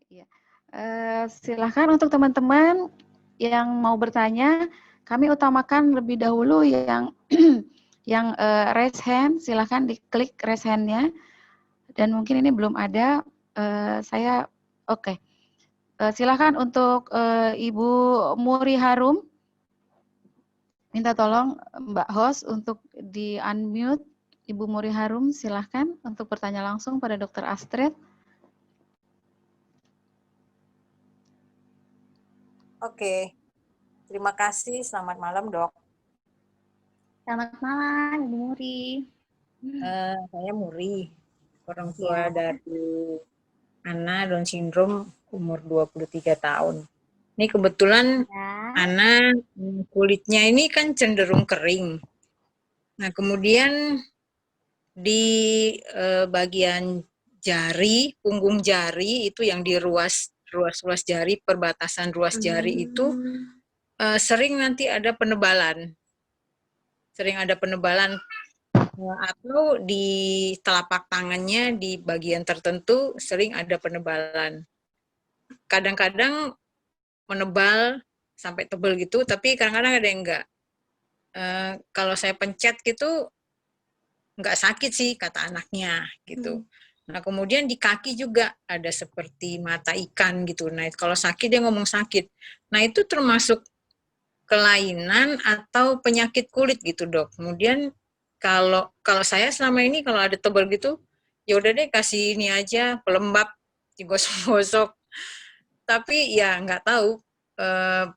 Iya. Silakan untuk teman-teman yang mau bertanya, kami utamakan lebih dahulu yang yang raise hand, silakan diklik raise hand-nya. Dan mungkin ini belum ada, saya oke. Silakan untuk Ibu Muri Harum, minta tolong Mbak host untuk di-unmute. Ibu Muri Harum, silakan untuk bertanya langsung pada Dr. Astrid. Oke, terima kasih. Selamat malam, Dok. Selamat malam, Ibu Muri. Saya Muri, orang tua Ya. dari Ana Down syndrome umur 23 tahun. Ini kebetulan Ya. Ana kulitnya ini kan cenderung kering. Nah, kemudian di bagian jari, punggung jari itu yang di ruas jari, perbatasan ruas jari itu sering nanti ada penebalan. Sering ada penebalan atau di telapak tangannya di bagian tertentu sering ada penebalan. Kadang-kadang menebal sampai tebal gitu, tapi kadang-kadang ada yang enggak. Kalau saya pencet gitu enggak sakit sih kata anaknya gitu. Nah, kemudian di kaki juga ada seperti mata ikan gitu. Nah, kalau sakit dia ngomong sakit. Nah, itu termasuk kelainan atau penyakit kulit gitu, Dok. Kemudian kalau saya selama ini kalau ada tebal gitu, ya udah deh kasih ini aja pelembab digosok-gosok. Tapi ya nggak tahu,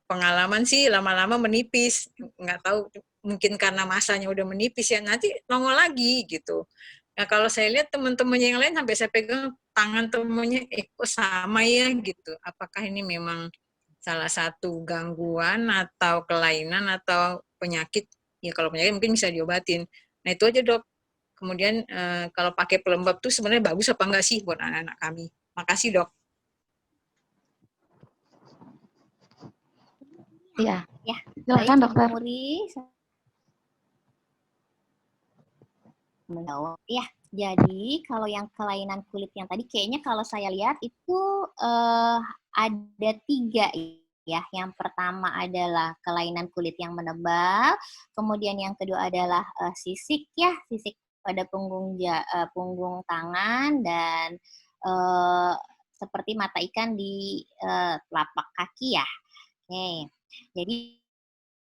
pengalaman sih lama-lama menipis, nggak tahu mungkin karena masanya udah menipis ya nanti nongol lagi gitu. Nah, kalau saya lihat teman-temannya yang lain sampai saya pegang tangan temannya, kok sama ya gitu. Apakah ini memang salah satu gangguan atau kelainan atau penyakit? Ya kalau penyakit mungkin bisa diobatin. Nah, itu aja, Dok. Kemudian kalau pakai pelembab tuh sebenarnya bagus apa enggak sih buat anak-anak kami? Makasih, Dok. Iya. Ya, Silakan, baik, Dokter. Ibu Muri. Menjawab. Ya, jadi kalau yang kelainan kulit yang tadi kayaknya kalau saya lihat itu ada 3 ya. Yang pertama adalah kelainan kulit yang menebal, kemudian yang kedua adalah sisik ya, sisik pada punggung tangan dan seperti mata ikan di telapak kaki ya. Oke. Jadi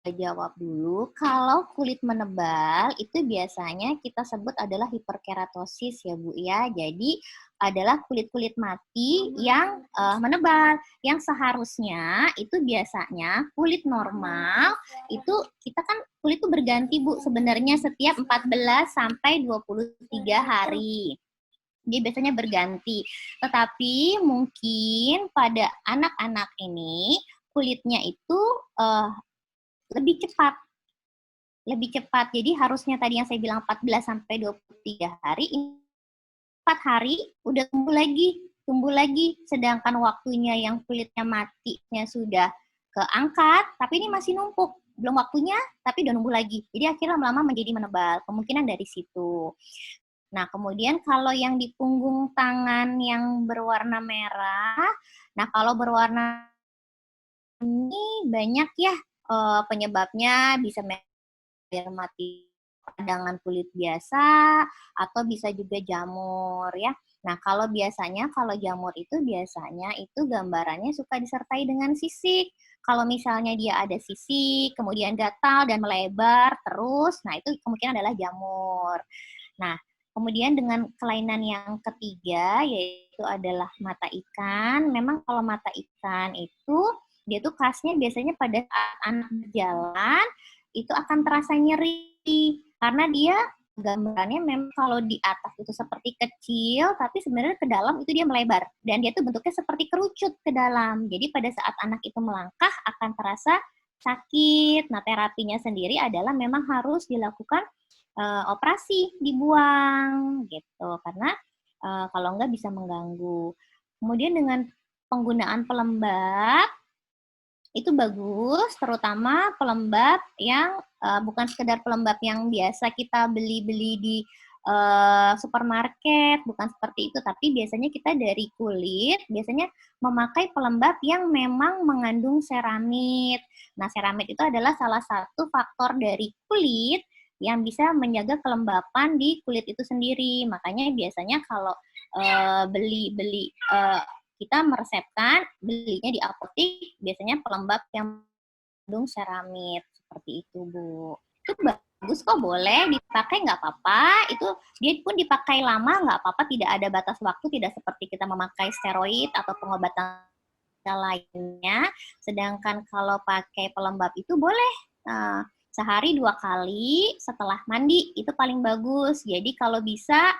jawab dulu, kalau kulit menebal itu biasanya kita sebut adalah hiperkeratosis ya Bu ya. Jadi adalah kulit-kulit mati yang menebal. Yang seharusnya itu biasanya kulit normal itu kita kan kulit itu berganti Bu sebenarnya setiap 14 sampai 23 hari. Dia biasanya berganti. Tetapi mungkin pada anak-anak ini kulitnya itu lebih cepat. Jadi harusnya tadi yang saya bilang 14 sampai 23 hari, 4 hari udah tumbuh lagi. Sedangkan waktunya yang kulitnya matinya sudah keangkat, tapi ini masih numpuk. Belum waktunya, tapi udah numbuh lagi. Jadi akhirnya lama-lama menjadi menebal. Kemungkinan dari situ. Nah, kemudian kalau yang di punggung tangan yang berwarna merah, nah kalau berwarna ini banyak ya penyebabnya, bisa biar mati peradangan kulit biasa atau bisa juga jamur ya. Nah, kalau jamur itu biasanya itu gambarannya suka disertai dengan sisik. Kalau misalnya dia ada sisik, kemudian gatal dan melebar terus, nah itu kemungkinan adalah jamur. Nah, kemudian dengan kelainan yang ketiga yaitu adalah mata ikan. Memang kalau mata ikan itu dia tuh khasnya biasanya pada saat anak berjalan itu akan terasa nyeri karena dia gambarannya memang kalau di atas itu seperti kecil tapi sebenarnya ke dalam itu dia melebar dan dia tuh bentuknya seperti kerucut ke dalam. Jadi pada saat anak itu melangkah akan terasa sakit. Nah, terapinya sendiri adalah memang harus dilakukan operasi, dibuang gitu karena kalau enggak bisa mengganggu. Kemudian dengan penggunaan pelembab itu bagus, terutama pelembab yang bukan sekedar pelembab yang biasa kita beli-beli di supermarket, bukan seperti itu. Tapi biasanya kita dari kulit, biasanya memakai pelembab yang memang mengandung seramid. Nah, seramid itu adalah salah satu faktor dari kulit yang bisa menjaga kelembapan di kulit itu sendiri. Makanya biasanya kalau beli kita meresepkan belinya di apotik, biasanya pelembab yang mengandung seramid seperti itu, Bu. Itu bagus kok, boleh dipakai, nggak apa-apa. Itu dia pun dipakai lama nggak apa-apa, tidak ada batas waktu, tidak seperti kita memakai steroid atau pengobatan lainnya. Sedangkan kalau pakai pelembab itu boleh sehari 2 kali setelah mandi, itu paling bagus. Jadi kalau bisa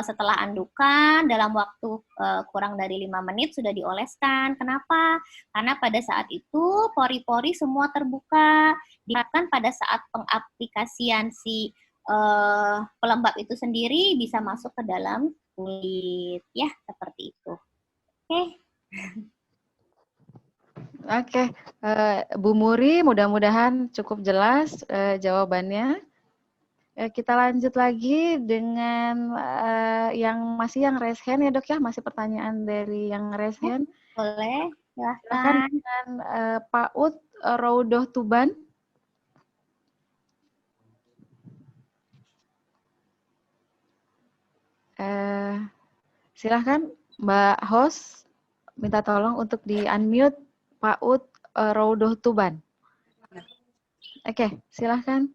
setelah andukan dalam waktu kurang dari 5 menit sudah dioleskan. Kenapa? Karena pada saat itu pori-pori semua terbuka. Diharapkan pada saat pengaplikasian si pelembab itu sendiri bisa masuk ke dalam kulit, ya seperti itu. Oke. Oke, Bu Muri, mudah-mudahan cukup jelas jawabannya. Kita lanjut lagi dengan yang raise hand ya, Dok ya, masih pertanyaan dari yang raise hand. Boleh, Silakan dengan PAUD Roudoh Tuban. Silahkan Mbak host, minta tolong untuk di-unmute PAUD Roudoh Tuban. Oke, silahkan.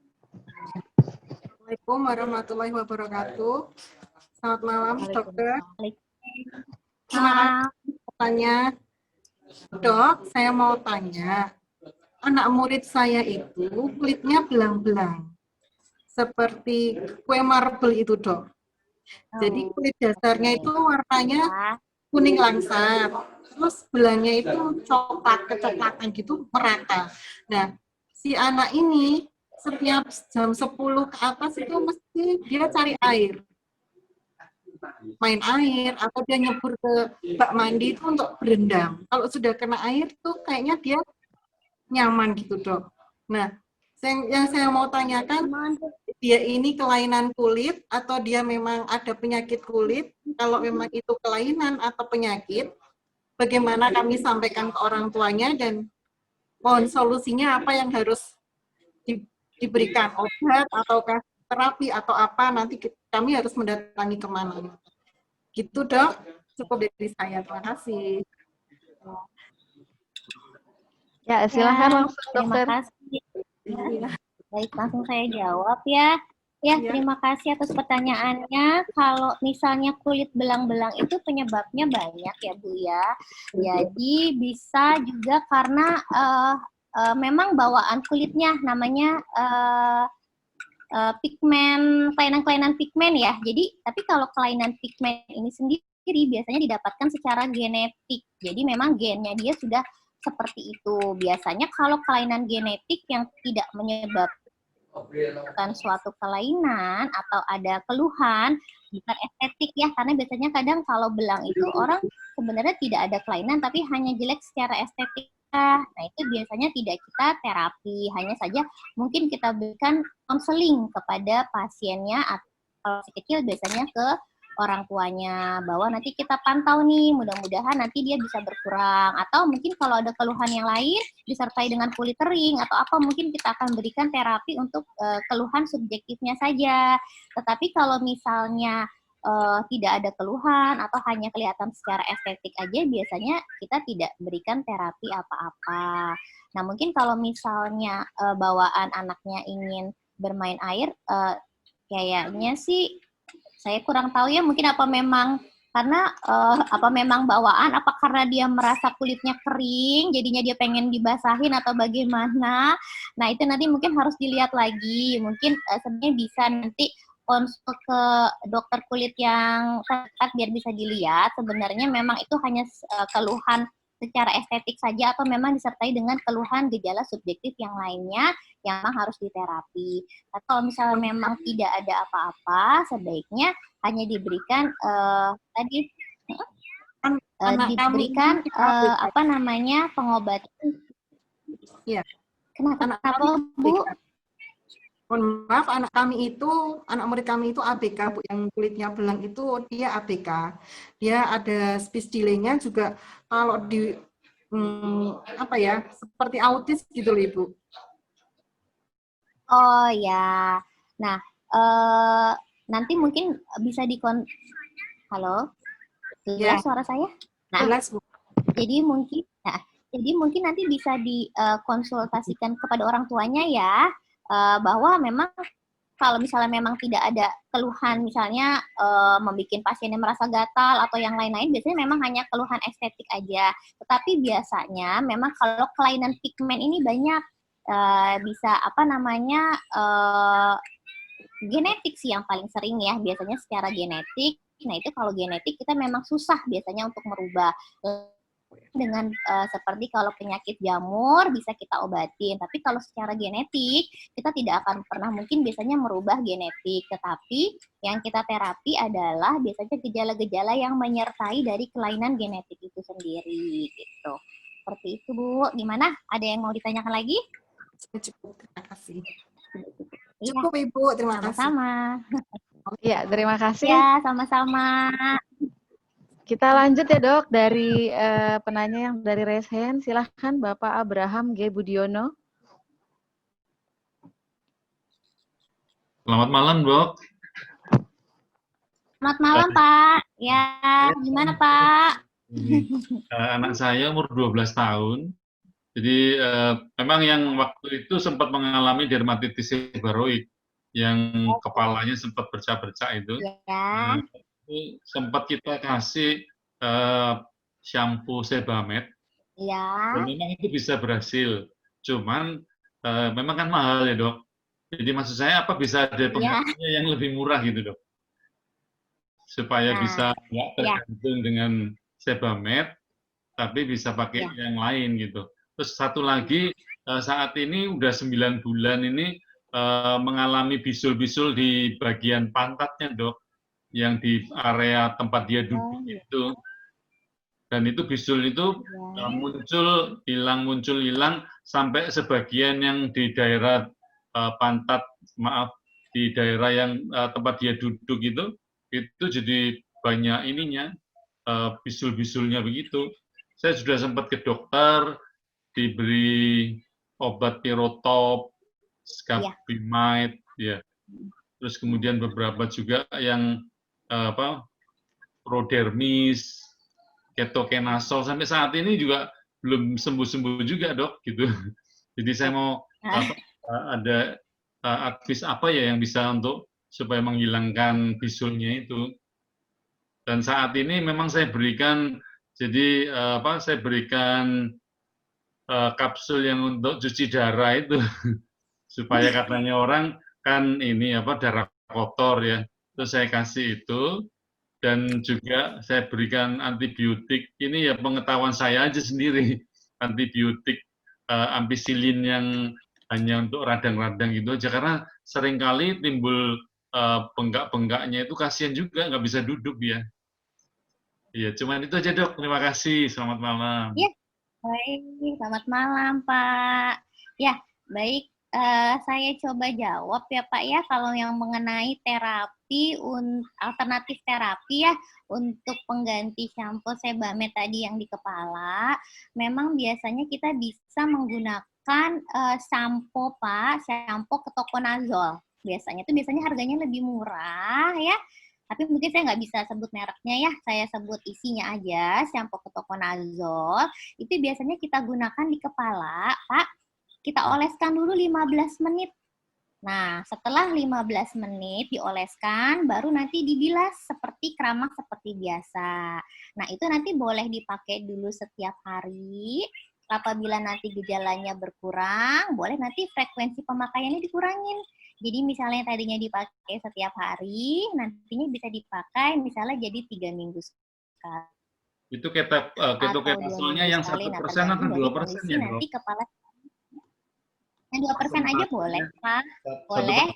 Assalamualaikum warahmatullahi wabarakatuh. Selamat malam, dokter. Terima kasih tanya. Dok, saya mau tanya. Anak murid saya itu kulitnya belang-belang. Seperti kue marble itu, Dok. Jadi kulit dasarnya itu warnanya kuning langsat. Terus belangnya itu coklat, kecoklatan gitu, merata. Nah, si anak ini setiap jam 10 ke atas itu mesti dia cari air. Main air, atau dia nyebur ke bak mandi itu untuk berendam. Kalau sudah kena air tuh kayaknya dia nyaman gitu, Dok. Nah, yang saya mau tanyakan, dia ini kelainan kulit atau dia memang ada penyakit kulit? Kalau memang itu kelainan atau penyakit, bagaimana kami sampaikan ke orang tuanya dan mohon solusinya apa yang harus diberikan, obat ataukah terapi atau apa, nanti kami harus mendatangi kemana. Gitu, Dok. Cukup dari saya. Terima kasih. Ya, silahkan langsung, Dokter. Terima kasih. Baik, langsung saya jawab ya. Ya, terima kasih atas pertanyaannya. Kalau misalnya kulit belang-belang itu penyebabnya banyak ya, Bu ya. Jadi bisa juga karena memang bawaan kulitnya, namanya pigmen, kelainan-kelainan pigmen ya. Jadi, tapi kalau kelainan pigmen ini sendiri biasanya didapatkan secara genetik. Jadi memang gennya dia sudah seperti itu. Biasanya kalau kelainan genetik yang tidak menyebabkan suatu kelainan atau ada keluhan, bukan estetik ya, karena biasanya kadang kalau belang itu orang sebenarnya tidak ada kelainan tapi hanya jelek secara estetik. Nah, itu biasanya tidak kita terapi, hanya saja mungkin kita berikan konseling kepada pasiennya, atau kalau si kecil biasanya ke orang tuanya, bahwa nanti kita pantau nih, mudah-mudahan nanti dia bisa berkurang, atau mungkin kalau ada keluhan yang lain disertai dengan kulit kering atau apa, mungkin kita akan berikan terapi untuk keluhan subjektifnya saja. Tetapi kalau misalnya tidak ada keluhan atau hanya kelihatan secara estetik aja, biasanya kita tidak berikan terapi apa-apa. Nah, mungkin kalau misalnya bawaan anaknya ingin bermain air, kayaknya sih saya kurang tahu ya, mungkin apa memang karena apa memang bawaan, apa karena dia merasa kulitnya kering, jadinya dia pengen dibasahin atau bagaimana. Nah, itu nanti mungkin harus dilihat lagi. Mungkin sebenarnya bisa nanti konsul ke dokter kulit yang terdekat biar bisa dilihat sebenarnya memang itu hanya keluhan secara estetik saja atau memang disertai dengan keluhan gejala subjektif yang lainnya yang memang harus diterapi. Nah, kalau misalnya memang tidak ada apa-apa, sebaiknya hanya diberikan diberikan apa namanya pengobatan. Iya. Kenapa Bu? Mohon maaf, anak murid kami itu ABK, Bu, yang kulitnya belang itu dia ABK. Dia ada speech delay-nya juga kalau di apa ya, seperti autis gitu loh, Ibu. Oh ya. Nah, nanti mungkin bisa Halo? Jelas Ya. suara saya? Nah, Jelas, Bu. jadi mungkin nanti bisa dikonsultasikan kepada orang tuanya ya, bahwa memang kalau misalnya memang tidak ada keluhan, misalnya membuat pasiennya merasa gatal atau yang lain-lain, biasanya memang hanya keluhan estetik aja. Tetapi biasanya memang kalau kelainan pigmen ini banyak, bisa genetik sih yang paling sering ya, biasanya secara genetik. Nah itu kalau genetik kita memang susah biasanya untuk merubah. Dengan seperti kalau penyakit jamur bisa kita obatin, tapi kalau secara genetik kita tidak akan pernah mungkin biasanya merubah genetik, tetapi yang kita terapi adalah biasanya gejala-gejala yang menyertai dari kelainan genetik itu sendiri gitu. Seperti itu, Bu. Gimana? Ada yang mau ditanyakan lagi? Cukup, terima kasih. Iya. Cukup, Ibu, terima kasih. Sama-sama. Ya, terima kasih. Ya, sama-sama. Kita lanjut ya dok, dari penanya yang dari raise hand, silahkan Bapak Abraham G. Budiono. Selamat malam dok. Selamat malam Pak. Ya, gimana Pak? Anak saya umur 12 tahun, jadi memang yang waktu itu sempat mengalami dermatitis seborrheic, yang kepalanya sempat bercak-bercak itu. Ya. Sempat kita kasih shampoo Sebamed. Ya. Dan memang itu bisa berhasil. Cuman memang kan mahal ya dok. Jadi maksud saya apa bisa ada penggantinya yang lebih murah gitu dok? Supaya bisa nggak tergantung dengan Sebamed, tapi bisa pakai yang lain gitu. Terus satu lagi, saat ini udah 9 bulan ini mengalami bisul-bisul di bagian pantatnya dok, yang di area tempat dia duduk itu. Dan itu bisul itu muncul hilang sampai sebagian yang di daerah pantat, di daerah yang tempat dia duduk itu jadi banyak ininya, bisul-bisulnya begitu. Saya sudah sempat ke dokter, diberi obat Pirotop, Scapimide, ya. Terus kemudian beberapa juga yang Prodermis, Ketokenasol, sampai saat ini juga belum sembuh-sembuh juga dok, gitu. Jadi saya mau ada advice apa ya yang bisa untuk supaya menghilangkan bisulnya itu. Dan saat ini memang saya berikan, jadi saya berikan kapsul yang untuk cuci darah itu, supaya katanya orang kan ini darah kotor ya. Terus saya kasih itu, dan juga saya berikan antibiotik. Ini ya pengetahuan saya aja sendiri, antibiotik ampicillin yang hanya untuk radang-radang gitu aja, karena seringkali timbul bengkak-bengkaknya itu, kasihan juga nggak bisa duduk ya. Iya, cuman itu aja dok. Terima kasih. Selamat malam. Ya, baik. Selamat malam Pak. Ya, baik. Saya coba jawab ya Pak ya, kalau yang mengenai terapi, alternatif terapi ya untuk pengganti shampoo Sebamed tadi yang di kepala, memang biasanya kita bisa menggunakan shampoo Pak, shampoo ketoconazole. Biasanya harganya lebih murah ya. Tapi mungkin saya nggak bisa sebut mereknya ya, saya sebut isinya aja, shampoo ketoconazole. Itu biasanya kita gunakan di kepala, Pak. Kita oleskan dulu 15 menit. Nah, setelah 15 menit dioleskan, baru nanti dibilas seperti keramas seperti biasa. Nah, itu nanti boleh dipakai dulu setiap hari. Apabila nanti gejalanya berkurang, boleh nanti frekuensi pemakaiannya dikurangin. Jadi misalnya tadinya dipakai setiap hari, nantinya bisa dipakai misalnya jadi 3 minggu sekali. Itu ketokenasolnya yang 1% atau 2% ya, nanti kepala yang 2% aja boleh, Pak. Boleh.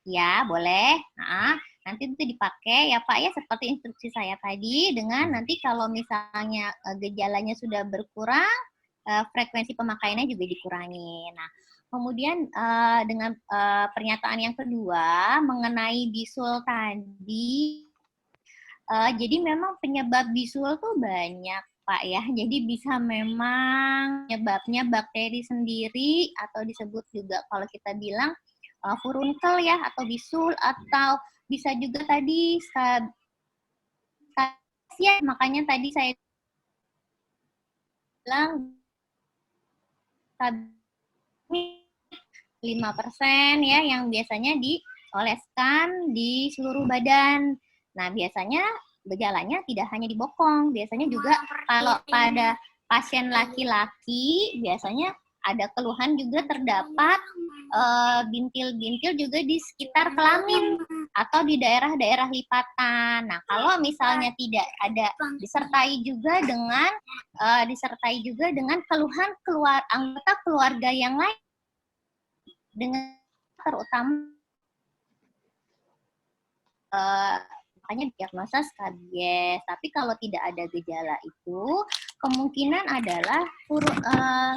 Ya, boleh. Nah, nanti itu dipakai ya Pak ya, seperti instruksi saya tadi, dengan nanti kalau misalnya gejalanya sudah berkurang, frekuensi pemakaiannya juga dikurangi. Nah, Kemudian dengan pernyataan yang kedua mengenai bisul tadi, jadi memang penyebab bisul tuh banyak, Pak ya. Jadi bisa memang penyebabnya bakteri sendiri atau disebut juga kalau kita bilang furunkel ya atau bisul, atau bisa juga tadi ya, makanya tadi saya bilang 5% ya yang biasanya dioleskan di seluruh badan. Nah, biasanya gejalanya tidak hanya di bokong, biasanya juga kalau pada pasien laki-laki biasanya ada keluhan juga terdapat bintil-bintil juga di sekitar kelamin atau di daerah-daerah lipatan. Nah, kalau misalnya tidak ada disertai juga dengan keluhan anggota keluarga yang lain dengan terutama makanya diagnosa skabies. Tapi kalau tidak ada gejala itu, kemungkinan adalah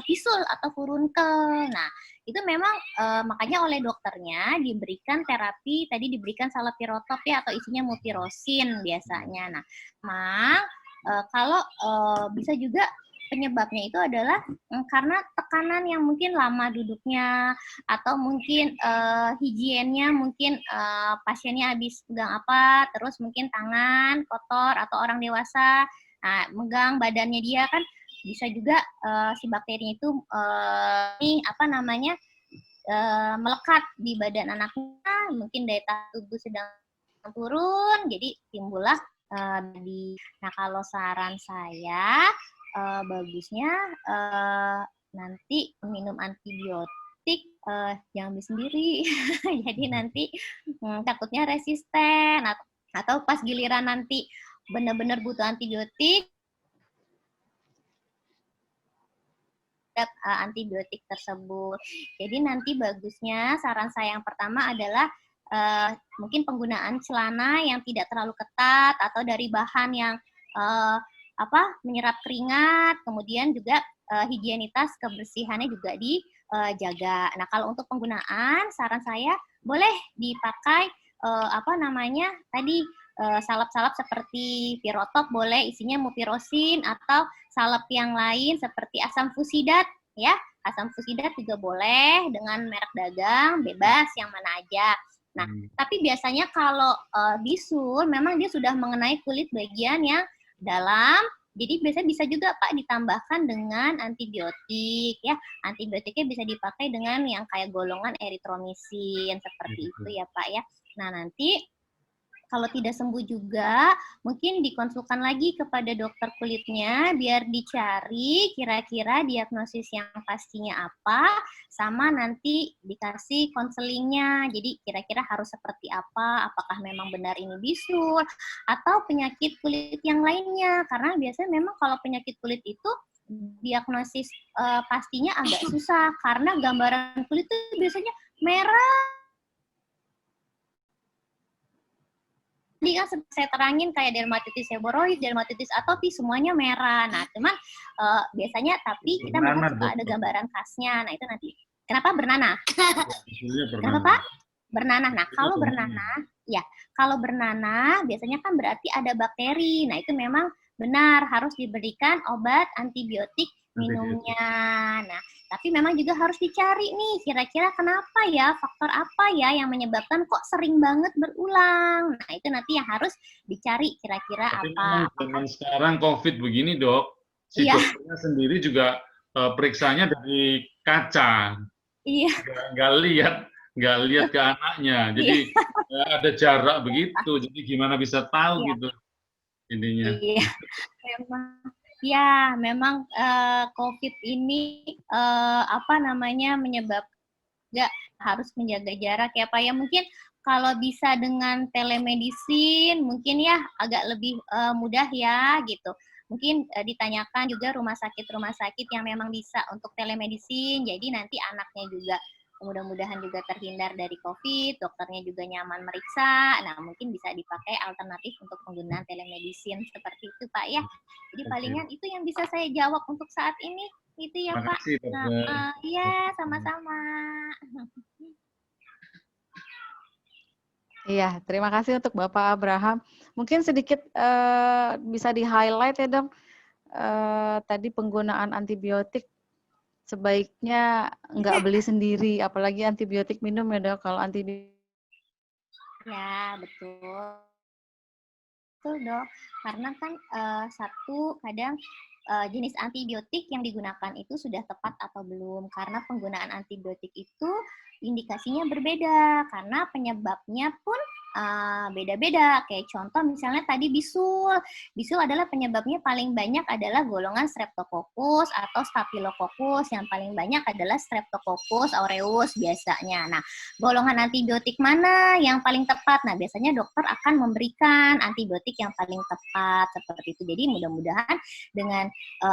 bisul atau furunkel. Nah, itu memang makanya oleh dokternya diberikan terapi, tadi diberikan salapirotop ya, atau isinya mupirocin biasanya. Nah, memang kalau bisa juga penyebabnya itu adalah karena tekanan yang mungkin lama duduknya, atau mungkin higiennya, mungkin pasiennya habis pegang apa, terus mungkin tangan kotor, atau orang dewasa megang badannya dia kan bisa juga si bakterinya itu melekat di badan anaknya, mungkin daya tahan tubuh sedang turun, jadi timbullah Nah, kalau saran saya bagusnya nanti minum antibiotik jangan beli sendiri. Jadi nanti takutnya resisten, atau pas giliran nanti benar-benar butuh antibiotik, antibiotik tersebut. Jadi nanti bagusnya saran saya yang pertama adalah mungkin penggunaan celana yang tidak terlalu ketat atau dari bahan yang menyerap keringat, kemudian juga higienitas kebersihannya juga dijaga. Nah, kalau untuk penggunaan saran saya boleh dipakai salep-salep seperti pirotop boleh isinya mupirocin, atau salep yang lain seperti asam fusidat ya. Asam fusidat juga boleh dengan merek dagang, bebas yang mana aja. Nah, tapi biasanya kalau bisul memang dia sudah mengenai kulit bagian yang dalam, jadi biasanya bisa juga Pak ditambahkan dengan antibiotik ya. Antibiotiknya bisa dipakai dengan yang kayak golongan eritromisin seperti itu ya Pak ya. Nah, nanti kalau tidak sembuh juga, mungkin dikonsulkan lagi kepada dokter kulitnya biar dicari kira-kira diagnosis yang pastinya apa, sama nanti dikasih konselingnya. Jadi kira-kira harus seperti apa, apakah memang benar ini bisul, atau penyakit kulit yang lainnya. Karena biasanya memang kalau penyakit kulit itu diagnosis pastinya agak susah, karena gambaran kulit itu biasanya merah. Tadi kan saya terangin kayak dermatitis seboroid, dermatitis atopis, semuanya merah. Nah, cuman biasanya tapi kita melihat suka ada gambaran khasnya. Nah, itu nanti. Kenapa bernanah? Kenapa Pak? Bernanah. Nah, kalau bernanah biasanya kan berarti ada bakteri. Nah, itu memang benar harus diberikan obat antibiotik minumnya. Nah, tapi memang juga harus dicari nih kira-kira kenapa ya, faktor apa ya yang menyebabkan kok sering banget berulang. Nah, itu nanti yang harus dicari kira-kira apa. Zaman sekarang COVID begini, Dok, si dokternya sendiri juga periksanya dari kaca. Iya. Nggak lihat ke anaknya. Jadi ada jarak begitu. Jadi gimana bisa tahu gitu intinya. Iya. Memang COVID ini menyebabkan nggak harus menjaga jarak ya Pak ya. Mungkin kalau bisa dengan telemedicine mungkin ya agak lebih mudah ya gitu. Mungkin ditanyakan juga rumah sakit yang memang bisa untuk telemedicine. Jadi nanti anaknya juga mudah-mudahan juga terhindar dari COVID, dokternya juga nyaman meriksa. Nah, mungkin bisa dipakai alternatif untuk penggunaan telemedicine seperti itu, Pak ya. Jadi palingan itu yang bisa saya jawab untuk saat ini. Itu ya, Terima Pak. kasih, Dokter. Iya, sama-sama. Iya, terima kasih untuk Bapak Abraham. Mungkin sedikit bisa di-highlight ya, Dok. Tadi penggunaan antibiotik sebaiknya nggak beli sendiri, apalagi antibiotik minum ya, Dok. Kalau antibiotik Ya, betul. Betul, Dok. Karena kan satu kadang jenis antibiotik yang digunakan itu sudah tepat atau belum. Karena penggunaan antibiotik itu indikasinya berbeda. Karena penyebabnya pun beda-beda. Kayak contoh misalnya tadi bisul. Bisul adalah penyebabnya paling banyak adalah golongan Streptococcus atau Staphylococcus. Yang paling banyak adalah Streptococcus aureus biasanya. Nah, golongan antibiotik mana yang paling tepat? Nah, biasanya dokter akan memberikan antibiotik yang paling tepat seperti itu. Jadi mudah-mudahan dengan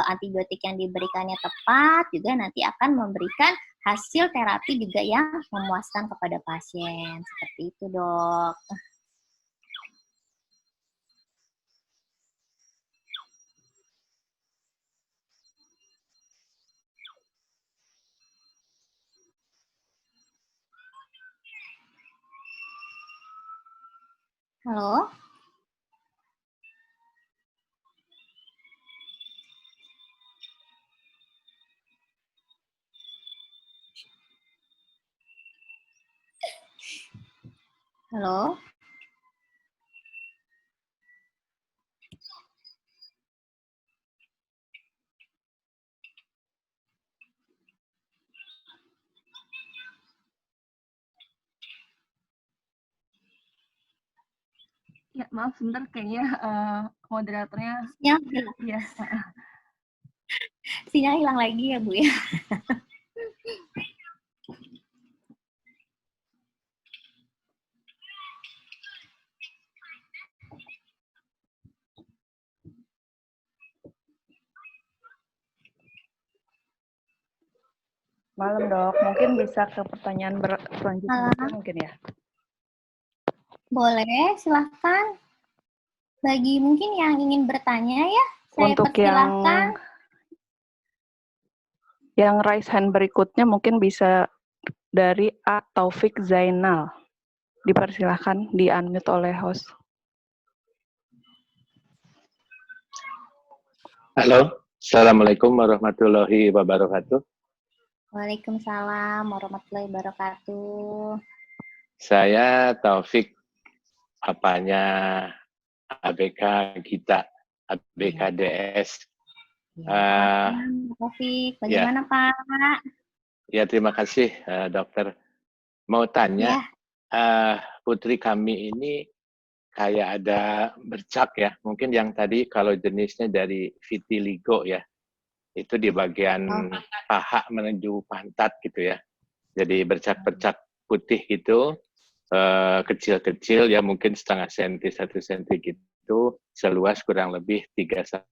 antibiotik yang diberikannya tepat juga nanti akan memberikan hasil terapi juga yang memuaskan kepada pasien. Seperti itu, Dok. Halo? Halo? ya maaf sebentar kayaknya moderatornya Ya, ya. sinyal hilang lagi ya, Bu ya. Malam, Dok. Mungkin bisa ke pertanyaan selanjutnya mungkin ya. Boleh, silahkan. Bagi mungkin yang ingin bertanya ya, saya Untuk persilahkan. yang raise hand berikutnya mungkin bisa dari A. Taufik Zainal. Dipersilahkan di-unmute oleh host. Halo, Assalamualaikum warahmatullahi wabarakatuh. Waalaikumsalam warahmatullahi wabarakatuh. Saya Taufik, apanya ABK Gita, ABKDS. Taufik, bagaimana Pak? Ya, terima kasih dokter. Mau tanya, putri kami ini kayak ada bercak ya, mungkin yang tadi kalau jenisnya dari vitiligo ya, itu di bagian paha menuju pantat gitu ya. Jadi bercak-bercak putih gitu, kecil-kecil ya mungkin setengah senti, 1 senti gitu, seluas kurang lebih 3-4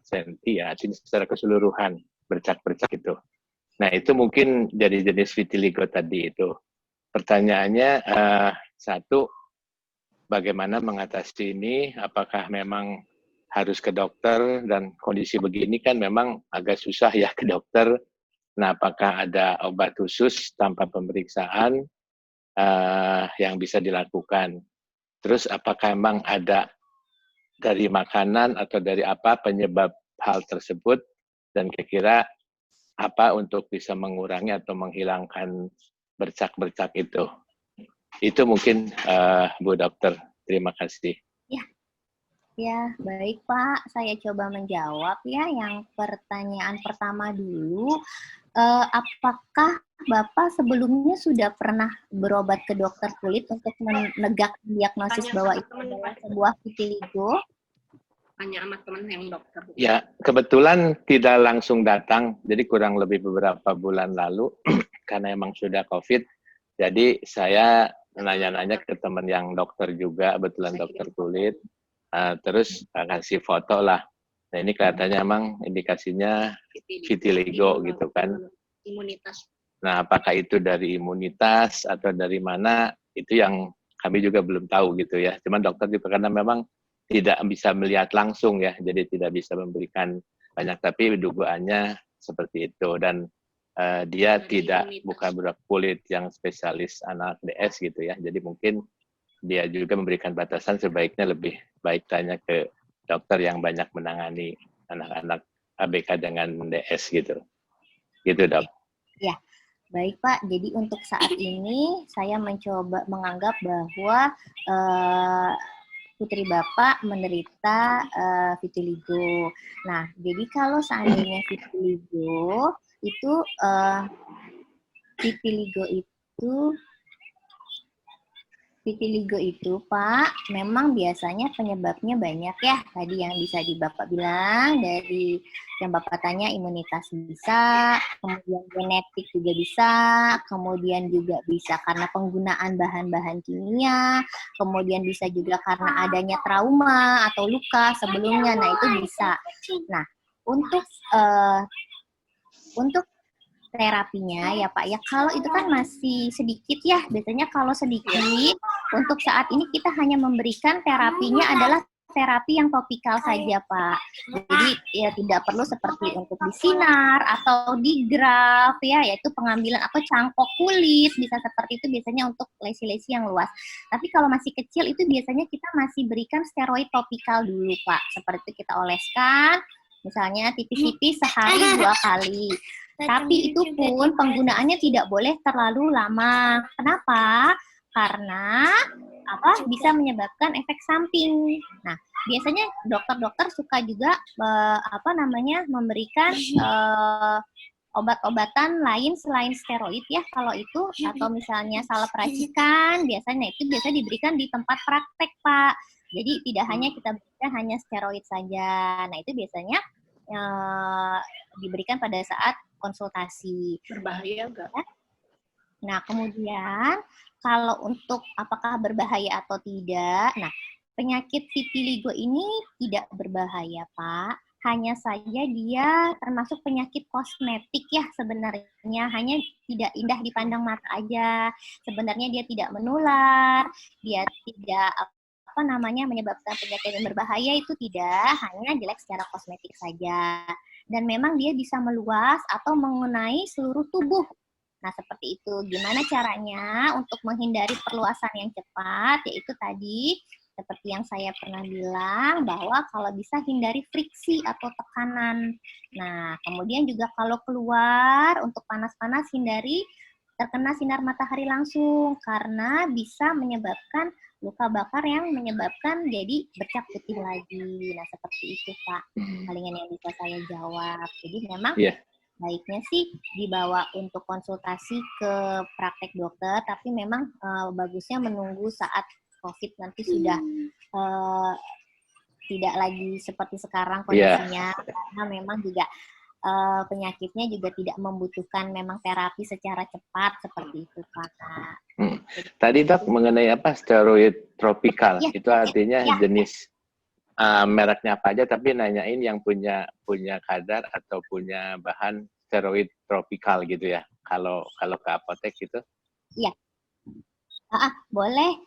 senti ya, artinya secara keseluruhan bercak-bercak itu. Nah itu mungkin jadi jenis vitiligo tadi itu. Pertanyaannya, satu, bagaimana mengatasi ini, apakah memang harus ke dokter, dan kondisi begini kan memang agak susah ya ke dokter. Nah, apakah ada obat khusus tanpa pemeriksaan yang bisa dilakukan? Terus apakah memang ada dari makanan atau dari apa penyebab hal tersebut, dan kira-kira apa untuk bisa mengurangi atau menghilangkan bercak-bercak itu? Itu mungkin Bu Dokter. Terima kasih. Ya, baik Pak. Saya coba menjawab ya. Yang pertanyaan pertama dulu, apakah Bapak sebelumnya sudah pernah berobat ke dokter kulit untuk menegakkan diagnosis bahwa itu adalah sebuah vitiligo? Tanya sama teman yang dokter. Ya, kebetulan tidak langsung datang, jadi kurang lebih beberapa bulan lalu, karena emang sudah COVID, jadi saya nanya-nanya ke teman yang dokter juga, kebetulan dokter kulit, terus kasih foto lah. Nah ini kelihatannya emang indikasinya vitiligo gitu kan. Imunitas Nah, apakah itu dari imunitas atau dari mana, itu yang kami juga belum tahu gitu ya. Cuman dokter juga karena memang tidak bisa melihat langsung ya, jadi tidak bisa memberikan banyak, tapi dugaannya seperti itu. Dan dia bukan berat kulit yang spesialis anak DS gitu ya, jadi mungkin dia juga memberikan batasan sebaiknya lebih baik tanya ke dokter yang banyak menangani anak-anak ABK dengan DS gitu. Gitu, Dok. Ya, baik Pak. Jadi untuk saat ini saya mencoba menganggap bahwa putri Bapak menderita vitiligo. Nah, jadi kalau seandainya vitiligo itu vitiligo itu Pak, memang biasanya penyebabnya banyak ya. Tadi yang bisa Bapak bilang, dari yang Bapak tanya imunitas bisa, kemudian genetik juga bisa, kemudian juga bisa karena penggunaan bahan-bahan kimia, kemudian bisa juga karena adanya trauma atau luka sebelumnya. Nah, itu bisa. Nah, untuk terapinya ya Pak ya, kalau itu kan masih sedikit ya, biasanya kalau sedikit untuk saat ini kita hanya memberikan terapinya adalah terapi yang topikal saja Pak. Jadi ya tidak perlu seperti untuk disinar atau digraf ya, yaitu pengambilan atau cangkok kulit, bisa seperti itu biasanya untuk lesi-lesi yang luas. Tapi kalau masih kecil itu biasanya kita masih berikan steroid topikal dulu Pak, seperti kita oleskan misalnya tipis-tipis sehari 2 kali. Tapi itu pun penggunaannya tidak boleh terlalu lama. Kenapa? Karena bisa menyebabkan efek samping. Nah, biasanya dokter-dokter suka juga memberikan obat-obatan lain selain steroid ya, kalau itu, atau misalnya salep racikan, biasanya diberikan di tempat praktek Pak. Jadi tidak hanya kita berikan hanya steroid saja. Nah, itu biasanya diberikan pada saat konsultasi. Berbahaya enggak? Nah, kemudian kalau untuk apakah berbahaya atau tidak, nah penyakit vitiligo ini tidak berbahaya Pak. Hanya saja dia termasuk penyakit kosmetik ya sebenarnya, hanya tidak indah dipandang mata aja. Sebenarnya dia tidak menular, dia tidak menyebabkan penyakit yang berbahaya, itu tidak, hanya jelek secara kosmetik saja. Dan memang dia bisa meluas atau mengenai seluruh tubuh. Nah, seperti itu. Gimana caranya untuk menghindari perluasan yang cepat? Yaitu tadi, seperti yang saya pernah bilang, bahwa kalau bisa hindari friksi atau tekanan. Nah, kemudian juga kalau keluar untuk panas-panas, hindari terkena sinar matahari langsung, karena bisa menyebabkan luka bakar yang menyebabkan jadi bercak putih lagi. Nah, seperti itu Pak, palingan yang bisa saya jawab. Jadi memang baiknya sih dibawa untuk konsultasi ke praktek dokter, tapi memang bagusnya menunggu saat COVID nanti sudah tidak lagi seperti sekarang kondisinya, karena memang juga penyakitnya juga tidak membutuhkan memang terapi secara cepat seperti itu Pak. Tadi Dok mengenai steroid tropikal, itu artinya jenis mereknya apa aja, tapi nanyain yang punya kadar atau punya bahan steroid tropikal gitu ya, kalau ke apotek gitu. Iya. Boleh.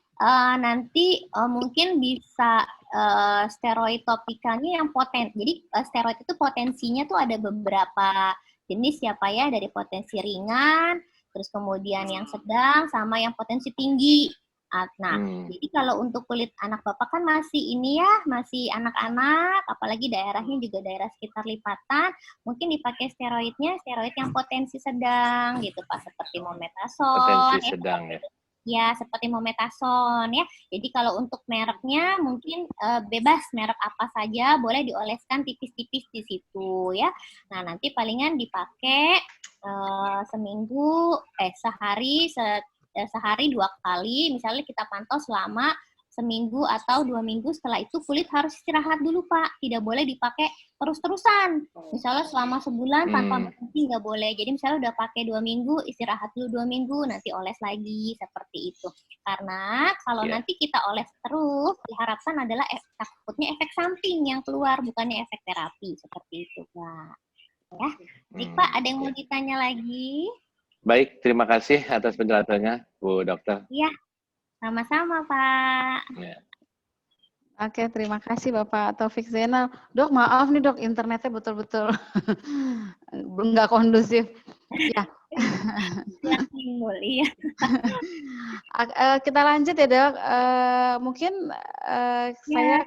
Nanti mungkin bisa steroid topikalnya yang poten. Jadi steroid itu potensinya tuh ada beberapa jenis ya Pak ya, dari potensi ringan, terus kemudian yang sedang, sama yang potensi tinggi. Nah, jadi kalau untuk kulit anak Bapak kan masih masih anak-anak, apalagi daerahnya juga daerah sekitar lipatan, mungkin dipakai steroid yang potensi sedang gitu Pak, seperti mometasone. Potensi sedang ya. Ya, seperti mometasone ya. Jadi kalau untuk mereknya mungkin bebas merek apa saja, boleh dioleskan tipis-tipis di situ ya. Nah, nanti palingan dipakai sehari 2 kali, misalnya kita pantau selama seminggu atau 2 minggu. Setelah itu kulit harus istirahat dulu Pak, tidak boleh dipakai terus-terusan. Misalnya selama sebulan tanpa berhenti nggak boleh. Jadi misalnya udah pakai 2 minggu, istirahat dulu 2 minggu, nanti oles lagi, seperti itu. Karena kalau nanti kita oles terus, diharapkan adalah takutnya efek samping yang keluar, bukannya efek terapi, seperti itu Pak. Ya, baik Pak, ada yang mau ditanya lagi? Baik, terima kasih atas penjelasannya, Bu Dokter. Iya, sama-sama Pak. Ya. Oke, terima kasih Bapak Taufik Zainal. Dok, maaf nih dok, internetnya betul-betul nggak kondusif. Ya. Iya. Kita lanjut ya dok. Mungkin saya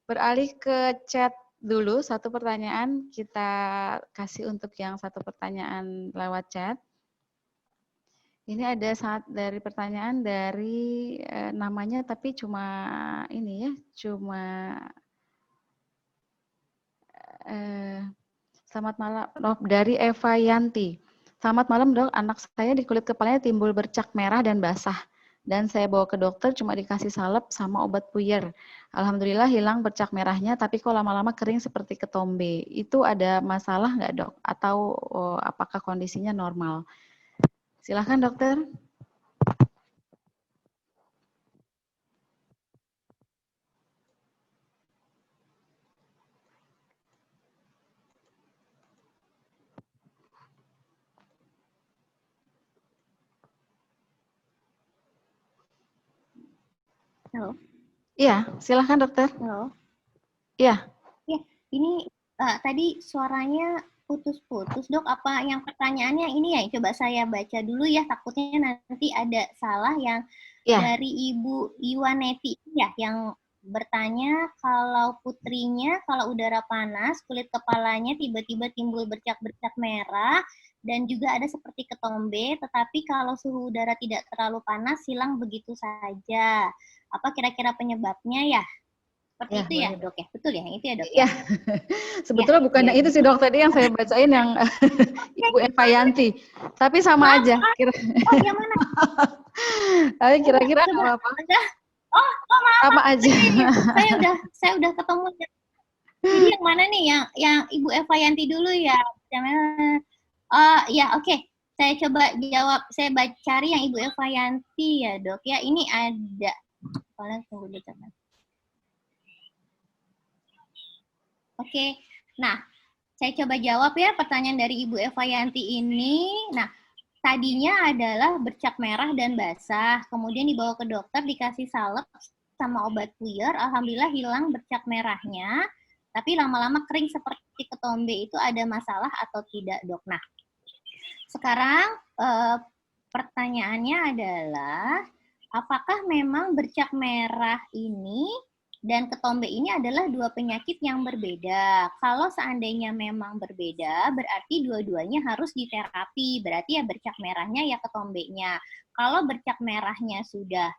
beralih ke chat dulu. Satu pertanyaan kita kasih untuk yang satu pertanyaan lewat chat. Ini ada dari pertanyaan dari namanya tapi cuma ini ya, cuma selamat malam dari Eva Yanti. Selamat malam dok, anak saya di kulit kepalanya timbul bercak merah dan basah. Dan saya bawa ke dokter cuma dikasih salep sama obat puyer. Alhamdulillah hilang bercak merahnya, tapi kok lama-lama kering seperti ketombe. Itu ada masalah nggak dok? Atau apakah kondisinya normal? Silahkan dokter. Halo. Iya, silahkan dokter. Halo. Iya. Ya, ini tadi suaranya putus-putus dok. Apa yang pertanyaannya ini ya? Coba saya baca dulu ya. Takutnya nanti ada salah yang dari Ibu Iwaneti ya, yang bertanya kalau putrinya kalau udara panas kulit kepalanya tiba-tiba timbul bercak-bercak merah dan juga ada seperti ketombe, tetapi kalau suhu udara tidak terlalu panas hilang begitu saja. Apa kira-kira penyebabnya ya? Seperti itu ya dok ya? Betul ya? Itu ya dok? Ya. Sebetulnya bukan yang itu sih dok, tadi yang saya bacain yang Ibu Eva Yanti. Tapi sama aja. Oh yang mana? Tapi kira-kira nggak apa-apa. Oh maaf. Sama aja. Saya udah ketemu. Jadi yang mana nih? Yang Ibu Eva Yanti dulu ya? Ya oke. Saya coba jawab. Saya cari yang Ibu Eva Yanti ya dok ya. Ini ada. Tunggu dulu. Oke, nah saya coba jawab ya pertanyaan dari Ibu Eva Yanti ini. Nah, tadinya adalah bercak merah dan basah, kemudian dibawa ke dokter, dikasih salep sama obat puyer, alhamdulillah hilang bercak merahnya, tapi lama-lama kering seperti ketombe. Itu ada masalah atau tidak dok? Nah, sekarang pertanyaannya adalah, apakah memang bercak merah ini dan ketombe ini adalah dua penyakit yang berbeda? Kalau seandainya memang berbeda, berarti dua-duanya harus diterapi. Berarti ya bercak merahnya ya ketombenya. Kalau bercak merahnya sudah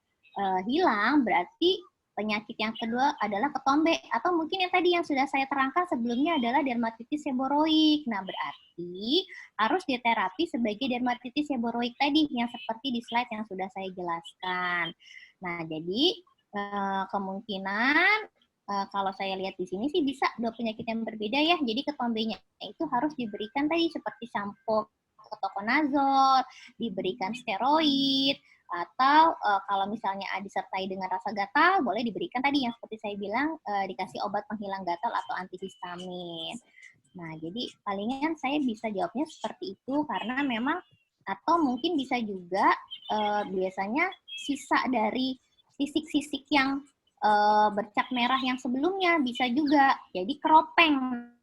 hilang, berarti penyakit yang kedua adalah ketombe. Atau mungkin yang tadi yang sudah saya terangkan sebelumnya adalah dermatitis seboroik. Nah, berarti harus diterapi sebagai dermatitis seboroik tadi yang seperti di slide yang sudah saya jelaskan. Nah, jadi kemungkinan kalau saya lihat di sini sih bisa dua penyakit yang berbeda ya. Jadi ketombenya itu harus diberikan tadi seperti sampo ketoconazole, diberikan steroid, atau kalau misalnya disertai dengan rasa gatal boleh diberikan tadi yang seperti saya bilang dikasih obat penghilang gatal atau antihistamin. Nah, jadi palingan saya bisa jawabnya seperti itu karena memang, atau mungkin bisa juga biasanya sisa dari sisik-sisik yang bercak merah yang sebelumnya bisa juga. Jadi keropeng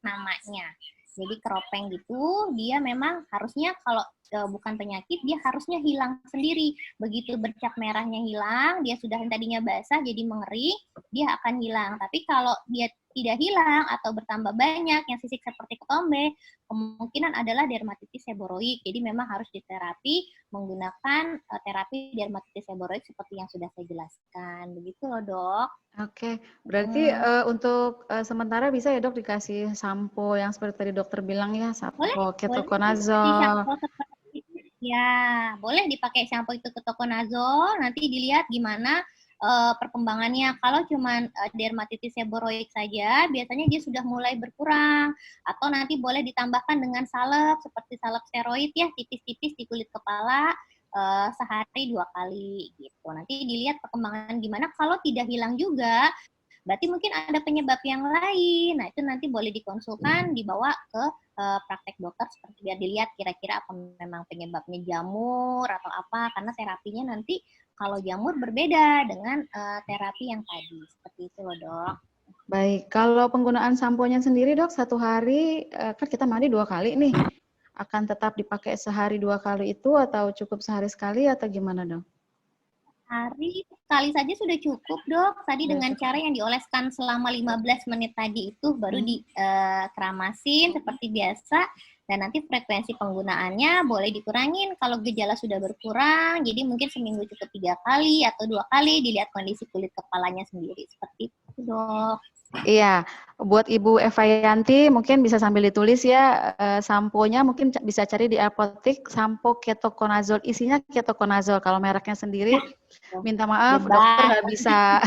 namanya. Jadi keropeng gitu, dia memang harusnya kalau bukan penyakit, dia harusnya hilang sendiri. Begitu bercak merahnya hilang, dia sudah tadinya basah jadi mengering, dia akan hilang. Tapi kalau dia tidak hilang atau bertambah banyak yang sisik seperti ketombe, kemungkinan adalah dermatitis seboroik. Jadi memang harus diterapi menggunakan terapi dermatitis seboroik seperti yang sudah saya jelaskan. Begitu loh dok. Oke, berarti untuk sementara bisa ya dok dikasih sampo yang seperti tadi dokter bilang ya, sampo ketoconazole. Ya, boleh dipakai sampo itu ketoconazole, nanti dilihat gimana perkembangannya. Kalau cuma dermatitis seboroik saja, biasanya dia sudah mulai berkurang. Atau nanti boleh ditambahkan dengan salep, seperti salep steroid ya, tipis-tipis di kulit kepala, sehari 2 kali gitu. Nanti dilihat perkembangan gimana. Kalau tidak hilang juga, berarti mungkin ada penyebab yang lain. Nah, itu nanti boleh dikonsulkan, dibawa ke praktek dokter seperti biar dilihat kira-kira apa memang penyebabnya jamur atau apa, karena terapinya nanti kalau jamur berbeda dengan terapi yang tadi. Seperti itu loh, Dok. Baik, kalau penggunaan sampo-nya sendiri, Dok, satu hari kan kita mandi 2 kali nih. Akan tetap dipakai sehari 2 kali itu atau cukup sehari sekali atau gimana, Dok? Hari sekali saja sudah cukup, Dok. Tadi Sudah dengan cukup. cara yang dioleskan selama 15 menit tadi itu baru dikeramasin seperti biasa, dan nanti frekuensi penggunaannya boleh dikurangin kalau gejala sudah berkurang. Jadi mungkin seminggu cukup 3 kali atau 2 kali, dilihat kondisi kulit kepalanya sendiri. Seperti itu, Dok. Iya, buat Ibu Eva Yanti mungkin bisa sambil ditulis ya, samponya mungkin bisa cari di apotek, sampo ketoconazole, isinya ketoconazole. Kalau mereknya sendiri, minta maaf, Bebas. dokter nggak bisa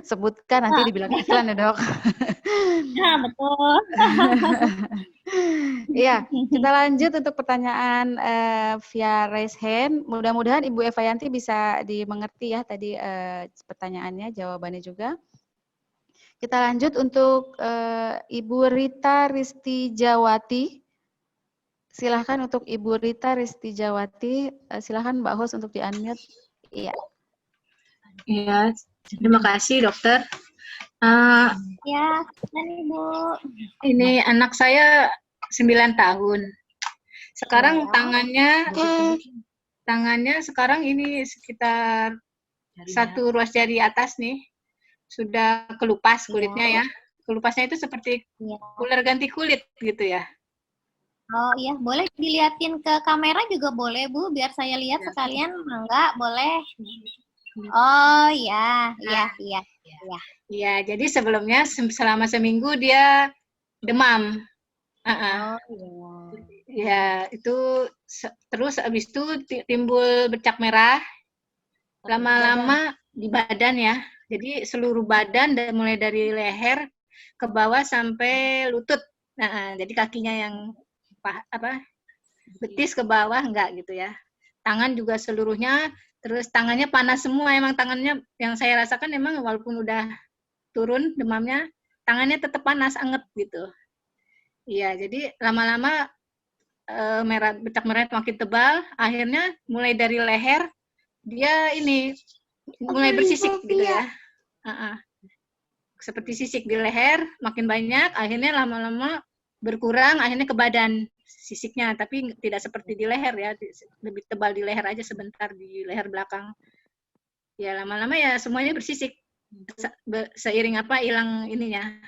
sebutkan, nanti dibilang iklan ya, Dok. Nah, betul. Iya, kita lanjut untuk pertanyaan via raise hand. Mudah-mudahan Ibu Eva Yanti bisa dimengerti ya tadi pertanyaannya, jawabannya juga. Kita lanjut untuk Ibu Rita Ristijawati. Silahkan untuk Ibu Rita Ristijawati. Silahkan Mbak Host untuk di-unmute. Iya. Iya, terima kasih dokter. Ya, dan Ibu. Ini anak saya 9 tahun. Sekarang tangannya sekarang ini sekitar 1 ruas jari atas nih. Sudah kelupas kulitnya ya. Kelupasnya itu seperti ular ganti kulit gitu ya. Oh iya, boleh dilihatin ke kamera juga boleh, Bu, biar saya lihat sekalian. Enggak, boleh. Oh iya, iya. Iya, jadi sebelumnya selama seminggu dia demam. Oh Ya, iya. itu terus habis itu timbul bercak merah. Lama-lama di badan ya. Jadi seluruh badan mulai dari leher ke bawah sampai lutut. Nah, jadi kakinya yang betis ke bawah enggak gitu ya. Tangan juga seluruhnya, terus tangannya panas semua. Emang tangannya yang saya rasakan emang walaupun udah turun demamnya, tangannya tetap panas, anget gitu. Iya, jadi lama-lama bercak merah makin tebal, akhirnya mulai dari leher dia ini mulai bersisik gitu ya. Seperti sisik di leher makin banyak, akhirnya lama-lama berkurang, akhirnya ke badan sisiknya, tapi tidak seperti di leher ya, lebih tebal di leher aja sebentar di leher belakang. Ya lama-lama ya semuanya bersisik, seiring hilang ininya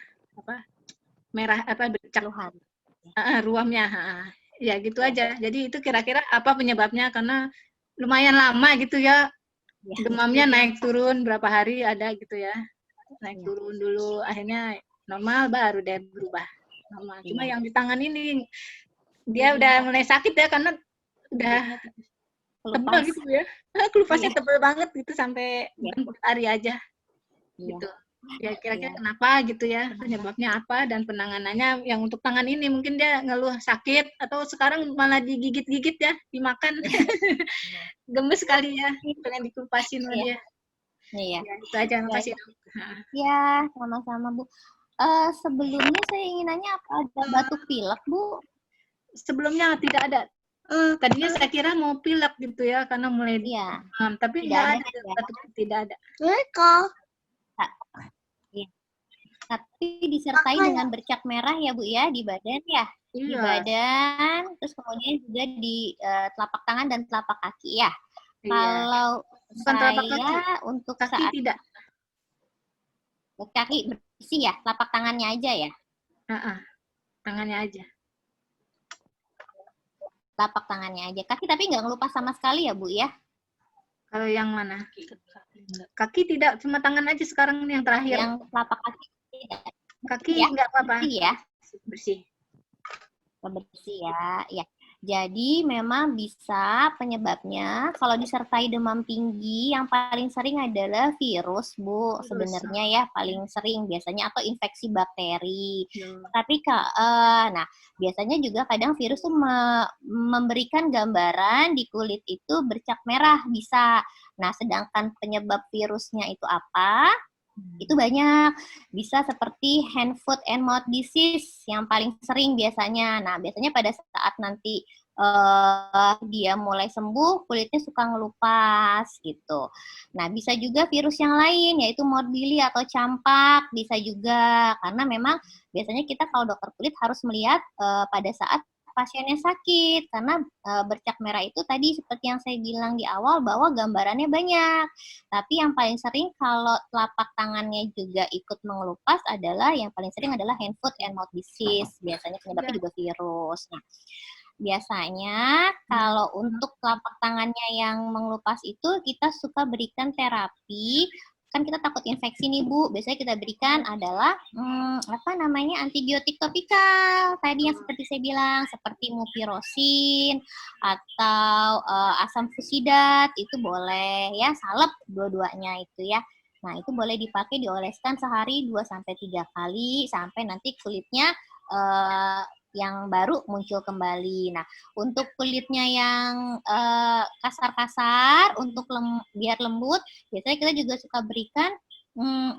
merah bercak ruamnya. Ya gitu aja. Jadi itu kira-kira apa penyebabnya, karena lumayan lama gitu ya. Demamnya naik turun berapa hari ada gitu ya. Naik turun dulu, akhirnya normal baru deh berubah normal. Cuma yang di tangan ini dia udah mulai sakit ya, karena udah tebal gitu ya. Kelupasnya tebal banget gitu sampai 4 hari aja. Gitu. Ya kira-kira kenapa gitu ya, penyebabnya apa dan penanganannya. Yang untuk tangan ini mungkin dia ngeluh sakit atau sekarang malah digigit-gigit ya, dimakan. Gemes sekali ya, pengen dikelupasin sama dia. Iya. Ya, itu aja, makasih. Ya, sama-sama Bu. Sebelumnya saya ingin nanya, apa ada batuk pilek, Bu? Sebelumnya tidak ada. Tadinya saya kira mau pilek gitu ya, karena mulai tapi tidak ada batuk, tidak ada. Tapi disertai dengan bercak merah ya Bu ya, di badan ya? Di badan, terus kemudian juga di telapak tangan dan telapak kaki ya? Kalau saya untuk kaki saat tidak. Kaki bersih ya, telapak tangannya aja ya? Tangannya aja. Telapak tangannya aja. Kaki tapi nggak ngelupas sama sekali ya Bu ya? Kalau yang mana? Kaki tidak, cuma tangan aja sekarang yang terakhir. Yang telapak kaki tidak. Kaki nggak apa-apa. Bersih ya? Bersih. Bersih ya, ya. Jadi memang bisa penyebabnya kalau disertai demam tinggi yang paling sering adalah virus, Bu. Sebenarnya ya paling sering biasanya, atau infeksi bakteri. Tapi nah biasanya juga kadang virus tuh memberikan gambaran di kulit itu bercak merah bisa. Nah sedangkan penyebab virusnya itu apa? Itu banyak, bisa seperti hand, foot, and mouth disease yang paling sering biasanya. Nah, biasanya pada saat nanti dia mulai sembuh, kulitnya suka ngelupas gitu. Nah, bisa juga virus yang lain, yaitu morbilli atau campak, bisa juga. Karena memang biasanya kita kalau dokter kulit harus melihat pada saat pasiennya sakit, karena bercak merah itu tadi seperti yang saya bilang di awal bahwa gambarannya banyak. Tapi yang paling sering kalau telapak tangannya juga ikut mengelupas adalah yang paling sering adalah hand, foot, and mouth disease. Biasanya penyebabnya juga virus. Nah, biasanya kalau untuk telapak tangannya yang mengelupas itu kita suka berikan terapi. Kan kita takut infeksi nih Bu, biasanya kita berikan adalah antibiotik topikal tadi yang seperti saya bilang, seperti mupirocin atau asam fusidat, itu boleh ya, salep dua-duanya itu ya. Nah, itu boleh dipakai dioleskan sehari 2-3 kali sampai nanti kulitnya yang baru muncul kembali. Nah, untuk kulitnya yang kasar-kasar, untuk biar lembut, biasanya kita juga suka berikan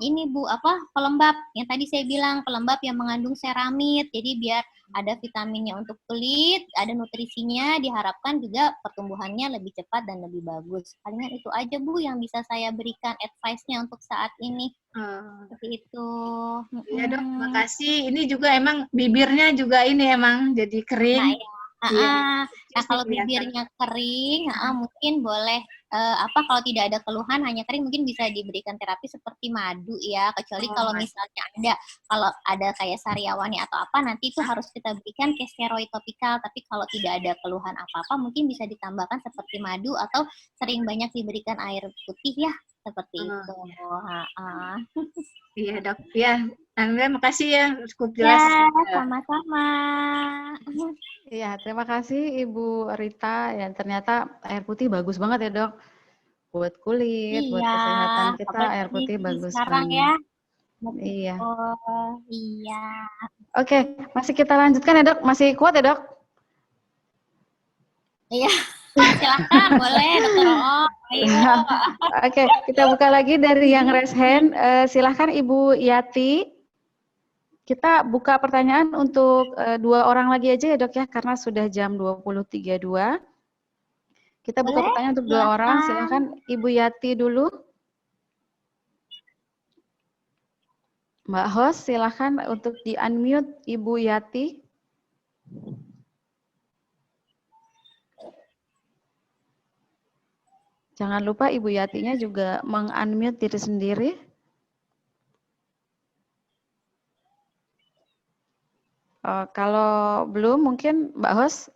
ini Bu, pelembab. Yang tadi saya bilang, pelembab yang mengandung seramid. Jadi biar ada vitaminnya untuk kulit, ada nutrisinya, diharapkan juga pertumbuhannya lebih cepat dan lebih bagus. Palingan itu aja Bu yang bisa saya berikan advice-nya untuk saat ini. Seperti itu. Ya Dok, makasih. Ini juga emang bibirnya juga ini emang jadi kering. Nah, kalau bibirnya kering, mungkin boleh kalau tidak ada keluhan hanya kering, mungkin bisa diberikan terapi seperti madu ya. Kecuali kalau misalnya kalau ada kayak sariawani atau apa, nanti itu harus kita berikan ke steroid topikal. Tapi kalau tidak ada keluhan apa-apa, mungkin bisa ditambahkan seperti madu atau sering banyak diberikan air putih ya, seperti itu. Iya Dok, ya. Alhamdulillah, makasih ya, cukup jelas. Ya, sama-sama. Iya, terima kasih Ibu Rita. Ya, ternyata air putih bagus banget ya dok. Buat kulit, buat kesehatan kita, air putih bagus sekarang banget. Ya. Iya. Iya. Oke, masih kita lanjutkan ya dok. Masih kuat ya dok? Iya, silakan boleh dokter Oh. Ayo. Oke, kita buka lagi dari yang raise hand. Silahkan Ibu Yati. Kita buka pertanyaan untuk 2 orang lagi aja ya dok ya, karena sudah jam 20.32. Kita buka pertanyaan untuk 2 orang. Silahkan Ibu Yati dulu. Mbak host, silahkan untuk di-unmute Ibu Yati. Jangan lupa Ibu Yatinya juga meng-unmute diri sendiri. Kalau belum, mungkin Mbak host,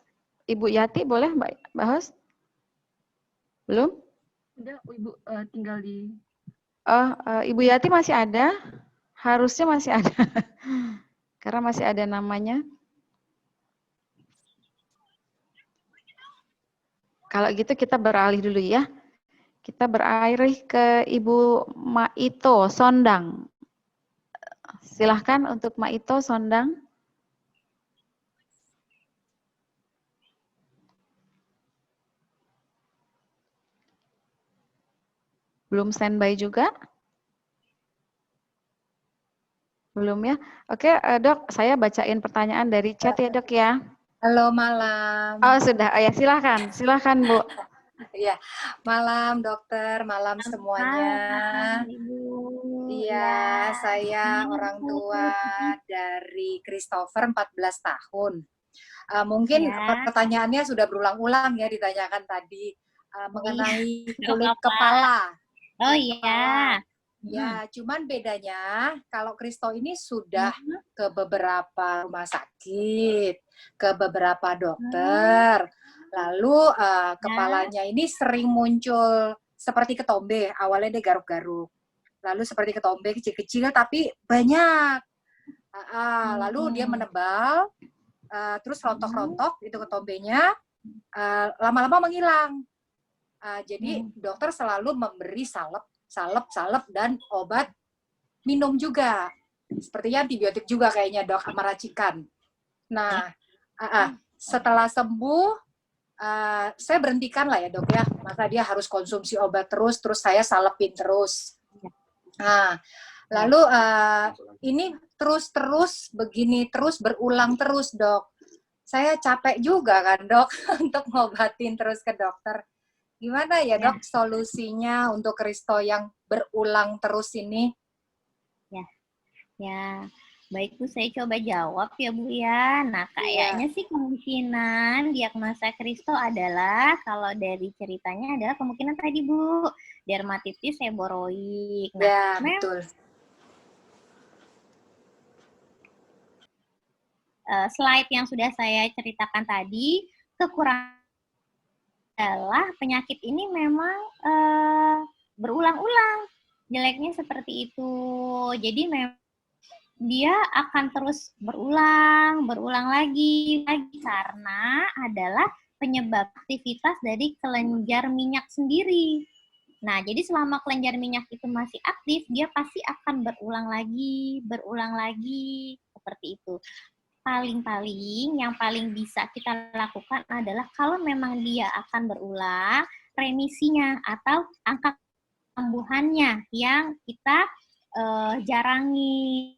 Ibu Yati boleh Mbak host? Belum? Udah, Ibu tinggal di... Ibu Yati masih ada? Harusnya masih ada. Karena masih ada namanya. Kalau gitu kita beralih dulu ya. Kita beralih ke Ibu Maito Sondang. Silahkan untuk Maito Sondang. Belum standby juga? Belum ya? Oke, dok, saya bacain pertanyaan dari chat ya dok ya. Halo malam. Oh sudah, ya silahkan Bu. Iya, malam dokter, malam semuanya. Iya, saya orang tua dari Christopher, 14 tahun. Mungkin pertanyaannya sudah berulang-ulang ya ditanyakan tadi mengenai kulit kepala. Oh iya. Ya, cuman bedanya kalau Kristo ini sudah ke beberapa rumah sakit, ke beberapa dokter, lalu kepalanya ini sering muncul seperti ketombe, awalnya dia garuk-garuk, lalu seperti ketombe kecil-kecil tapi banyak, lalu dia menebal, terus rontok-rontok itu ketombenya, lama-lama menghilang. Jadi dokter selalu memberi salep dan obat minum juga. Sepertinya antibiotik juga kayaknya dok, sama racikan. Nah, setelah sembuh, saya berhentikan lah ya dok ya. Maka dia harus konsumsi obat terus saya salepin terus. Nah, Lalu ini terus begini terus berulang terus, Dok. Saya capek juga kan, Dok, untuk ngobatin terus ke dokter. Gimana ya, Dok, solusinya untuk Kristo yang berulang terus ini? Ya, baik Bu, saya coba jawab ya Bu ya. Nah, kayaknya sih kemungkinan diagnosa Kristo adalah, kalau dari ceritanya adalah kemungkinan tadi Bu, dermatitis seboroik. Nah, Ya, betul. Slide yang sudah saya ceritakan tadi, kekurangan adalah penyakit ini memang berulang-ulang. Jeleknya seperti itu. Jadi memang dia akan terus berulang lagi karena adalah penyebab aktivitas dari kelenjar minyak sendiri. Nah, jadi selama kelenjar minyak itu masih aktif, dia pasti akan berulang lagi, seperti itu. Paling-paling yang paling bisa kita lakukan adalah kalau memang dia akan berulang, remisinya atau angka kesembuhannya yang kita jarangi.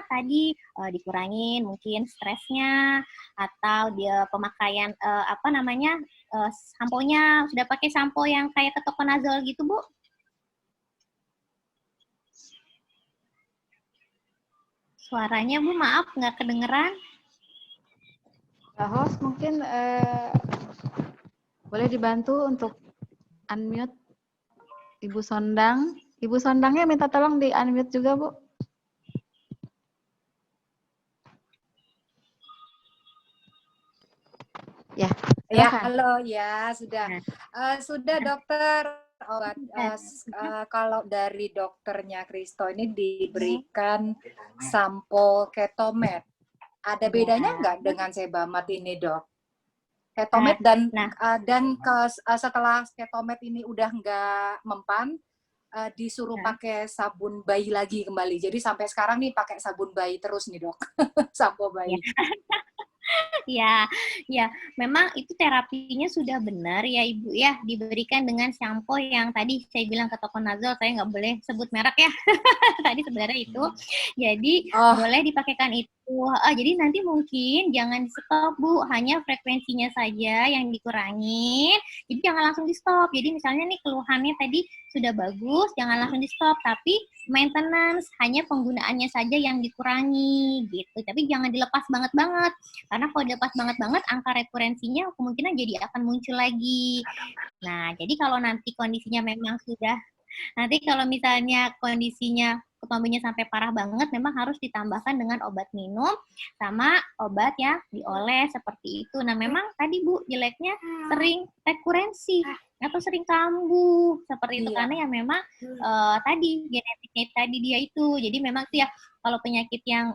Tadi dikurangin mungkin stresnya atau dia pemakaian samponya sudah pakai sampo yang kayak ketoconazole gitu Bu. Suaranya Bu maaf nggak kedengeran. Host mungkin boleh dibantu untuk unmute Ibu Sondang. Ibu Sondangnya minta tolong di unmute juga Bu. Ya, halo ya, sudah. Sudah dokter, obat kalau dari dokternya Kristo ini diberikan sampo Ketomed. Ada bedanya nggak dengan Sebamed ini, Dok? Ketomed setelah Ketomed ini udah nggak mempan, disuruh pakai sabun bayi lagi kembali. Jadi sampai sekarang nih pakai sabun bayi terus nih, Dok. Sampo bayi. Ya, memang itu terapinya sudah benar ya Ibu ya, diberikan dengan sampo yang tadi saya bilang ketoconazole, saya nggak boleh sebut merek ya. Tadi sebenarnya itu. Jadi boleh dipakaikan itu. Jadi nanti mungkin jangan di-stop Bu, hanya frekuensinya saja yang dikurangin. Jadi jangan langsung di-stop. Jadi misalnya nih keluhannya tadi sudah bagus, jangan langsung di-stop, tapi maintenance, hanya penggunaannya saja yang dikurangi gitu. Tapi jangan dilepas banget-banget. Karena kalau dilepas banget-banget, angka rekurensinya kemungkinan jadi akan muncul lagi. Nah, jadi kalau nanti kondisinya memang sudah, nanti kalau misalnya kondisinya ketombenya sampai parah banget, memang harus ditambahkan dengan obat minum sama obat ya dioles seperti itu. Nah, memang tadi Bu, jeleknya sering rekurensi atau sering kambuh seperti itu karena ya memang tadi genetiknya tadi dia itu. Jadi memang tuh ya kalau penyakit yang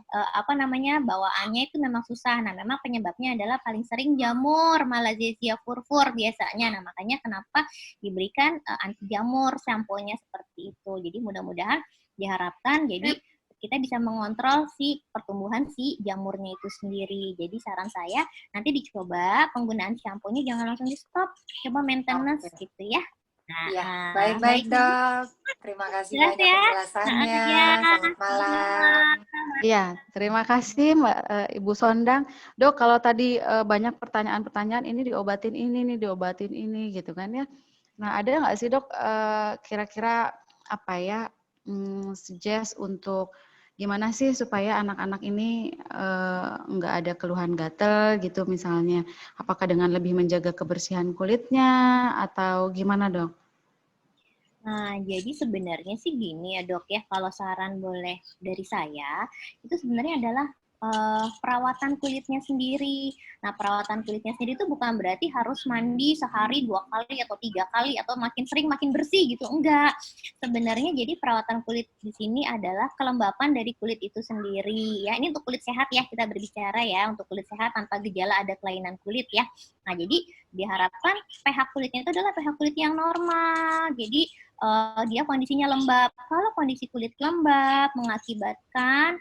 bawaannya itu memang susah. Nah, memang penyebabnya adalah paling sering jamur, Malassezia furfur biasanya. Nah, makanya kenapa diberikan anti jamur samponya seperti itu. Jadi mudah-mudahan diharapkan jadi kita bisa mengontrol si pertumbuhan si jamurnya itu sendiri. Jadi saran saya nanti dicoba penggunaan samponya jangan langsung di stop, coba maintenance gitu ya. Nah, baik-baik Dok. Terima kasih banyak penjelasannya. Selamat malam. Iya, terima kasih Mbak Ibu Sondang. Dok, kalau tadi banyak pertanyaan-pertanyaan ini diobatin ini gitu kan ya. Nah, ada nggak sih Dok kira-kira apa ya suggest untuk gimana sih supaya anak-anak ini nggak ada keluhan gatal gitu misalnya, apakah dengan lebih menjaga kebersihan kulitnya atau gimana Dok? Nah, jadi sebenarnya sih gini ya Dok ya, kalau saran boleh dari saya, itu sebenarnya adalah perawatan kulitnya sendiri. Nah, perawatan kulitnya sendiri itu bukan berarti harus mandi sehari 2 kali atau 3 kali atau makin sering makin bersih gitu, enggak. Sebenarnya jadi perawatan kulit di sini adalah kelembapan dari kulit itu sendiri. Ya, ini untuk kulit sehat ya kita berbicara ya, untuk kulit sehat tanpa gejala ada kelainan kulit ya. Nah, jadi diharapkan pH kulitnya itu adalah pH kulit yang normal. Jadi dia kondisinya lembab. Kalau kondisi kulit lembab mengakibatkan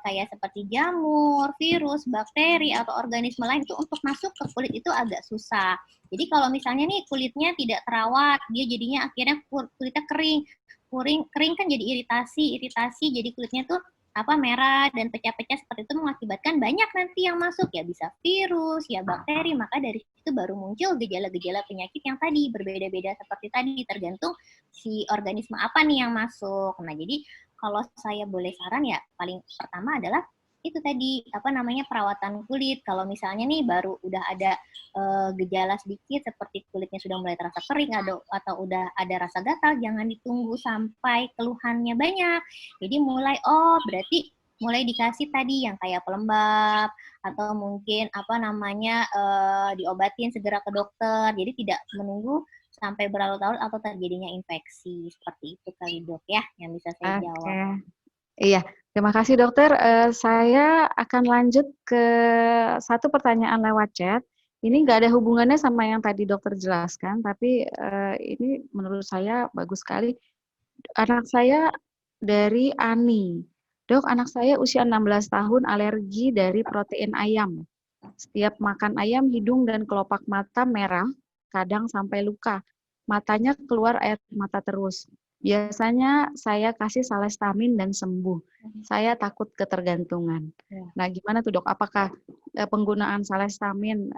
kayak seperti jamur, virus, bakteri, atau organisme lain itu untuk masuk ke kulit itu agak susah. Jadi kalau misalnya nih kulitnya tidak terawat, dia jadinya akhirnya kulitnya kering. Kering kan jadi iritasi, jadi kulitnya tuh merah dan pecah-pecah seperti itu mengakibatkan banyak nanti yang masuk, ya bisa virus, ya bakteri, maka dari situ baru muncul gejala-gejala penyakit yang tadi berbeda-beda seperti tadi, tergantung si organisme apa nih yang masuk. Nah, jadi kalau saya boleh saran ya paling pertama adalah itu tadi perawatan kulit. Kalau misalnya nih baru udah ada gejala sedikit seperti kulitnya sudah mulai terasa kering atau udah ada rasa gatal, jangan ditunggu sampai keluhannya banyak. Jadi berarti mulai dikasih tadi yang kayak pelembab atau mungkin diobatin segera ke dokter. Jadi tidak menunggu sampai berlarut-larut atau terjadinya infeksi. Seperti itu kali Dok ya yang bisa saya jawab. Iya, terima kasih dokter. Saya akan lanjut ke satu pertanyaan lewat chat. Ini nggak ada hubungannya sama yang tadi dokter jelaskan, tapi ini menurut saya bagus sekali. Anak saya dari Ani. Dok, anak saya usia 16 tahun alergi dari protein ayam. Setiap makan ayam, hidung dan kelopak mata merah, kadang sampai luka. Matanya keluar air mata terus. Biasanya saya kasih salestamin dan sembuh. Saya takut ketergantungan. Nah, gimana tuh dok? Apakah penggunaan salestamin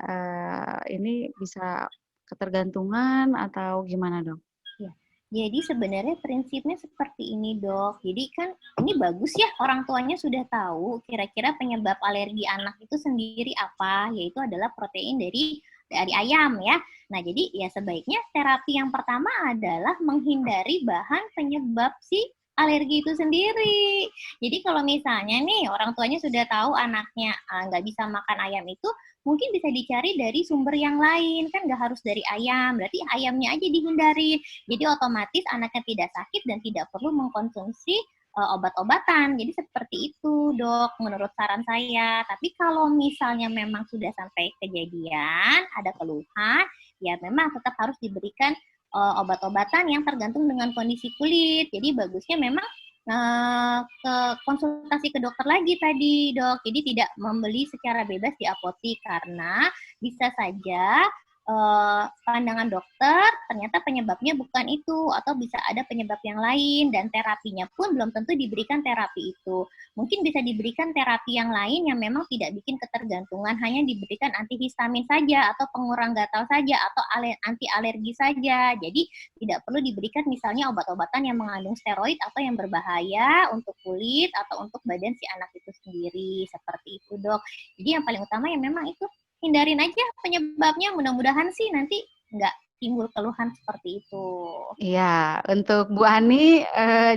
ini bisa ketergantungan atau gimana dok? Jadi sebenarnya prinsipnya seperti ini dok. Jadi kan ini bagus ya orang tuanya sudah tahu kira-kira penyebab alergi anak itu sendiri apa, yaitu adalah protein dari ayam ya. Nah jadi ya sebaiknya terapi yang pertama adalah menghindari bahan penyebab si alergi itu sendiri. Jadi kalau misalnya nih orang tuanya sudah tahu anaknya nggak bisa makan ayam itu, mungkin bisa dicari dari sumber yang lain, kan nggak harus dari ayam, berarti ayamnya aja dihindari. Jadi otomatis anaknya tidak sakit dan tidak perlu mengkonsumsi obat-obatan. Jadi seperti itu dok, menurut saran saya. Tapi kalau misalnya memang sudah sampai kejadian, ada keluhan, ya memang tetap harus diberikan obat-obatan yang tergantung dengan kondisi kulit. Jadi bagusnya memang ke konsultasi ke dokter lagi tadi dok, jadi tidak membeli secara bebas di apotik karena bisa saja pandangan dokter ternyata penyebabnya bukan itu atau bisa ada penyebab yang lain dan terapinya pun belum tentu diberikan terapi itu. Mungkin bisa diberikan terapi yang lain yang memang tidak bikin ketergantungan, hanya diberikan antihistamin saja atau pengurang gatal saja atau anti alergi saja. Jadi tidak perlu diberikan misalnya obat-obatan yang mengandung steroid atau yang berbahaya untuk kulit atau untuk badan si anak itu sendiri. Seperti itu dok. Jadi yang paling utama ya memang itu hindarin aja penyebabnya, mudah-mudahan sih nanti nggak timbul keluhan seperti itu. Iya, untuk Bu Ani,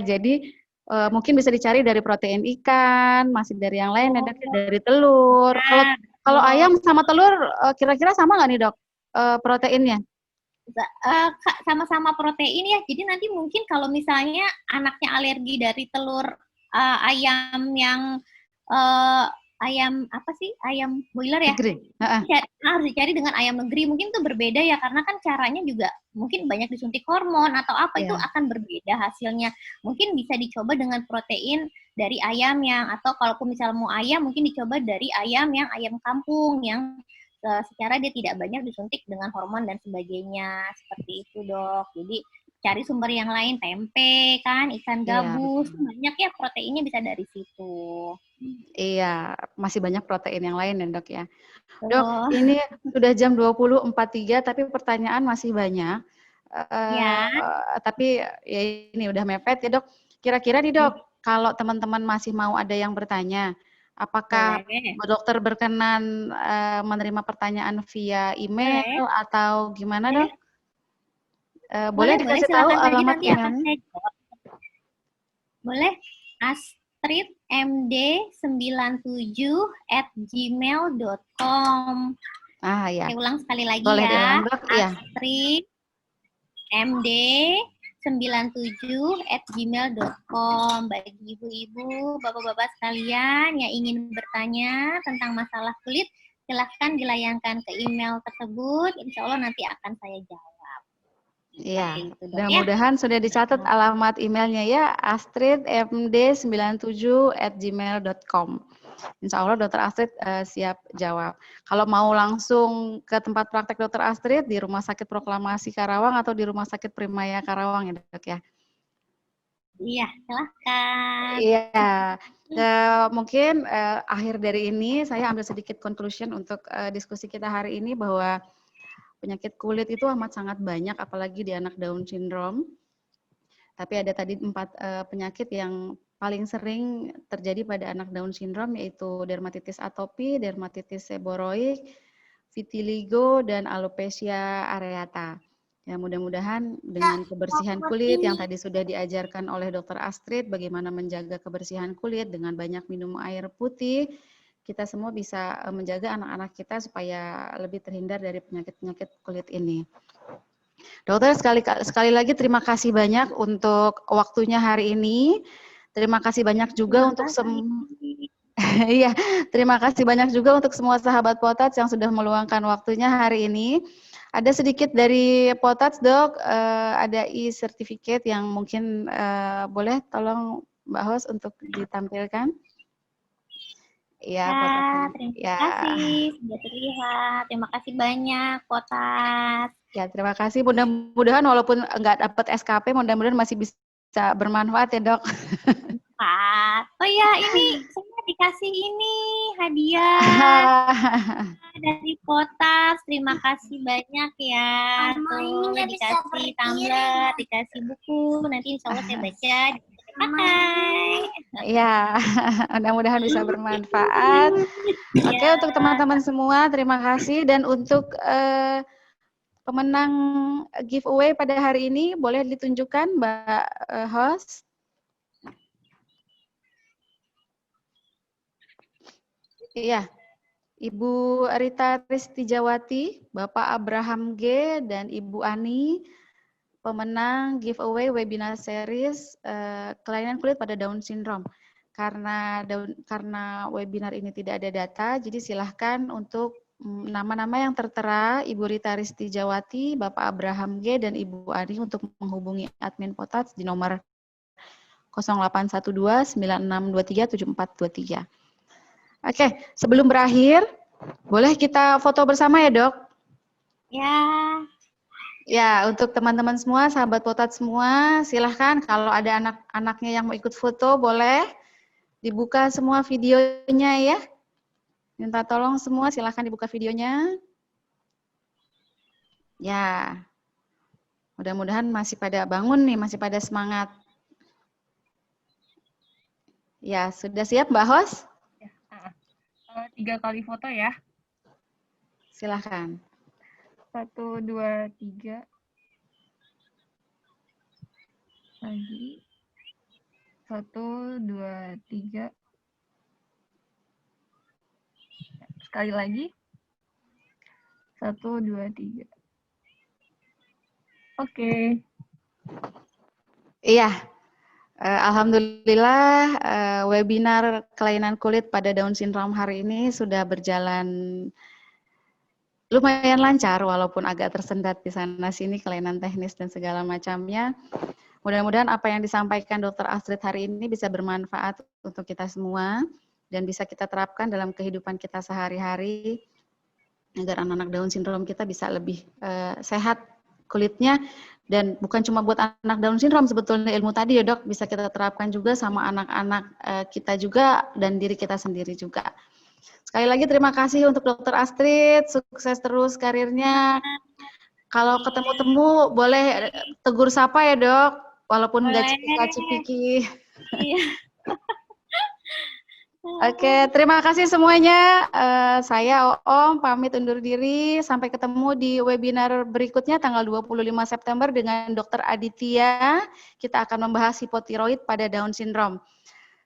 jadi mungkin bisa dicari dari protein ikan, masih dari yang lain, ada dari telur. Kalau ayam sama telur, kira-kira sama nggak nih dok proteinnya? Sama-sama protein ya, jadi nanti mungkin kalau misalnya anaknya alergi dari telur ayam yang ayam ayam boiler ya, harus dicari dengan ayam negeri, mungkin itu berbeda ya karena kan caranya juga mungkin banyak disuntik hormon atau apa itu akan berbeda hasilnya. Mungkin bisa dicoba dengan protein dari ayam atau kalaupun misalnya mau ayam mungkin dicoba dari ayam kampung yang secara dia tidak banyak disuntik dengan hormon dan sebagainya, seperti itu dok. Jadi cari sumber yang lain, tempe kan, ikan gabus, banyak ya proteinnya bisa dari situ. Iya, masih banyak protein yang lain ya dok ya. Dok, ini sudah jam 20.43 tapi pertanyaan masih banyak. Tapi ya ini udah mepet ya dok. Kira-kira nih dok, kalau teman-teman masih mau ada yang bertanya, apakah dokter berkenan menerima pertanyaan via email atau gimana dok? Boleh dikasih tahu alamat emailnya? Boleh, astridmd97@gmail.com. Ya. Saya ulang sekali lagi boleh ya. Ya. astridmd97@gmail.com. Bagi ibu-ibu, bapak-bapak sekalian yang ingin bertanya tentang masalah kulit, silahkan dilayangkan ke email tersebut. Insya Allah nanti akan saya jawab. Iya, Seperti itu, Dok, ya. mudah-mudahan sudah dicatat alamat emailnya ya, astridmd97@gmail.com. Insya Allah Dokter Astrid siap jawab. Kalau mau langsung ke tempat praktek Dokter Astrid di Rumah Sakit Proklamasi Karawang atau di Rumah Sakit Primaya Karawang ya Dok ya? Iya, silahkan. Iya, mungkin akhir dari ini saya ambil sedikit conclusion untuk diskusi kita hari ini bahwa penyakit kulit itu amat sangat banyak, apalagi di anak Down syndrome. Tapi ada tadi 4 penyakit yang paling sering terjadi pada anak Down syndrome, yaitu dermatitis atopi, dermatitis seboroik, vitiligo, dan alopecia areata. Ya, mudah-mudahan dengan kebersihan kulit yang tadi sudah diajarkan oleh Dr. Astrid, bagaimana menjaga kebersihan kulit dengan banyak minum air putih, kita semua bisa menjaga anak-anak kita supaya lebih terhindar dari penyakit-penyakit kulit ini. Dokter, sekali lagi terima kasih banyak untuk waktunya hari ini. Terima kasih banyak juga untuk iya, terima kasih banyak juga untuk semua sahabat Potats yang sudah meluangkan waktunya hari ini. Ada sedikit dari Potats, Dok, ada e-certificate yang mungkin boleh tolong Mbak Host untuk ditampilkan. Ya, terima kasih sudah terlihat. Terima kasih banyak, Potats. Ya, terima kasih. Mudah-mudahan walaupun nggak dapat SKP, mudah-mudahan masih bisa bermanfaat ya, Dok. Oh ya, ini saya dikasih ini hadiah dari Potats. Terima kasih banyak ya. Tuh, dikasih tumbler, dikasih buku. Nanti insya Allah saya baca. Ya, mudah-mudahan bisa bermanfaat. Oke, untuk teman-teman semua, terima kasih. Dan untuk pemenang giveaway pada hari ini, boleh ditunjukkan Mbak Host? Iya, Ibu Rita Tristijawati, Bapak Abraham G, dan Ibu Ani, pemenang giveaway webinar series kelainan kulit pada Down syndrome. Karena webinar ini tidak ada data, jadi silahkan untuk nama-nama yang tertera, Ibu Rita Tristijawati, Bapak Abraham G, dan Ibu Ani untuk menghubungi admin Potats di nomor 0812 9623 7423. Oke, sebelum berakhir, boleh kita foto bersama ya, Dok? Ya. Ya, untuk teman-teman semua, sahabat Potats semua, silahkan kalau ada anak-anaknya yang mau ikut foto, boleh dibuka semua videonya ya. Minta tolong semua, silahkan dibuka videonya. Ya, mudah-mudahan masih pada bangun nih, masih pada semangat. Ya, sudah siap Mbak Host? 3 kali foto ya. Silahkan. 1, 2, 3. Lagi. 1, 2, 3. Sekali lagi. 1, 2, 3. Oke. Iya. Alhamdulillah webinar kelainan kulit pada Down syndrome hari ini sudah berjalan lumayan lancar walaupun agak tersendat di sana sini kelainan teknis dan segala macamnya. Mudah-mudahan apa yang disampaikan Dr. Astrid hari ini bisa bermanfaat untuk kita semua dan bisa kita terapkan dalam kehidupan kita sehari-hari agar anak-anak Down syndrome kita bisa lebih sehat kulitnya. Dan bukan cuma buat anak Down syndrome, sebetulnya ilmu tadi ya Dok, bisa kita terapkan juga sama anak-anak kita juga dan diri kita sendiri juga. Sekali lagi terima kasih untuk Dr. Astrid, sukses terus karirnya. Kalau ketemu-temu boleh tegur sapa ya Dok, walaupun nggak cipiki-cipiki. Iya. Oke, terima kasih semuanya. Saya Oom pamit undur diri. Sampai ketemu di webinar berikutnya tanggal 25 September dengan Dr. Aditya. Kita akan membahas hipotiroid pada Down syndrome.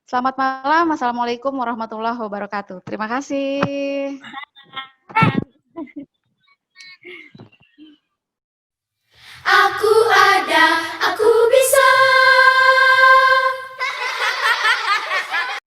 Selamat malam. Assalamualaikum warahmatullahi wabarakatuh. Terima kasih.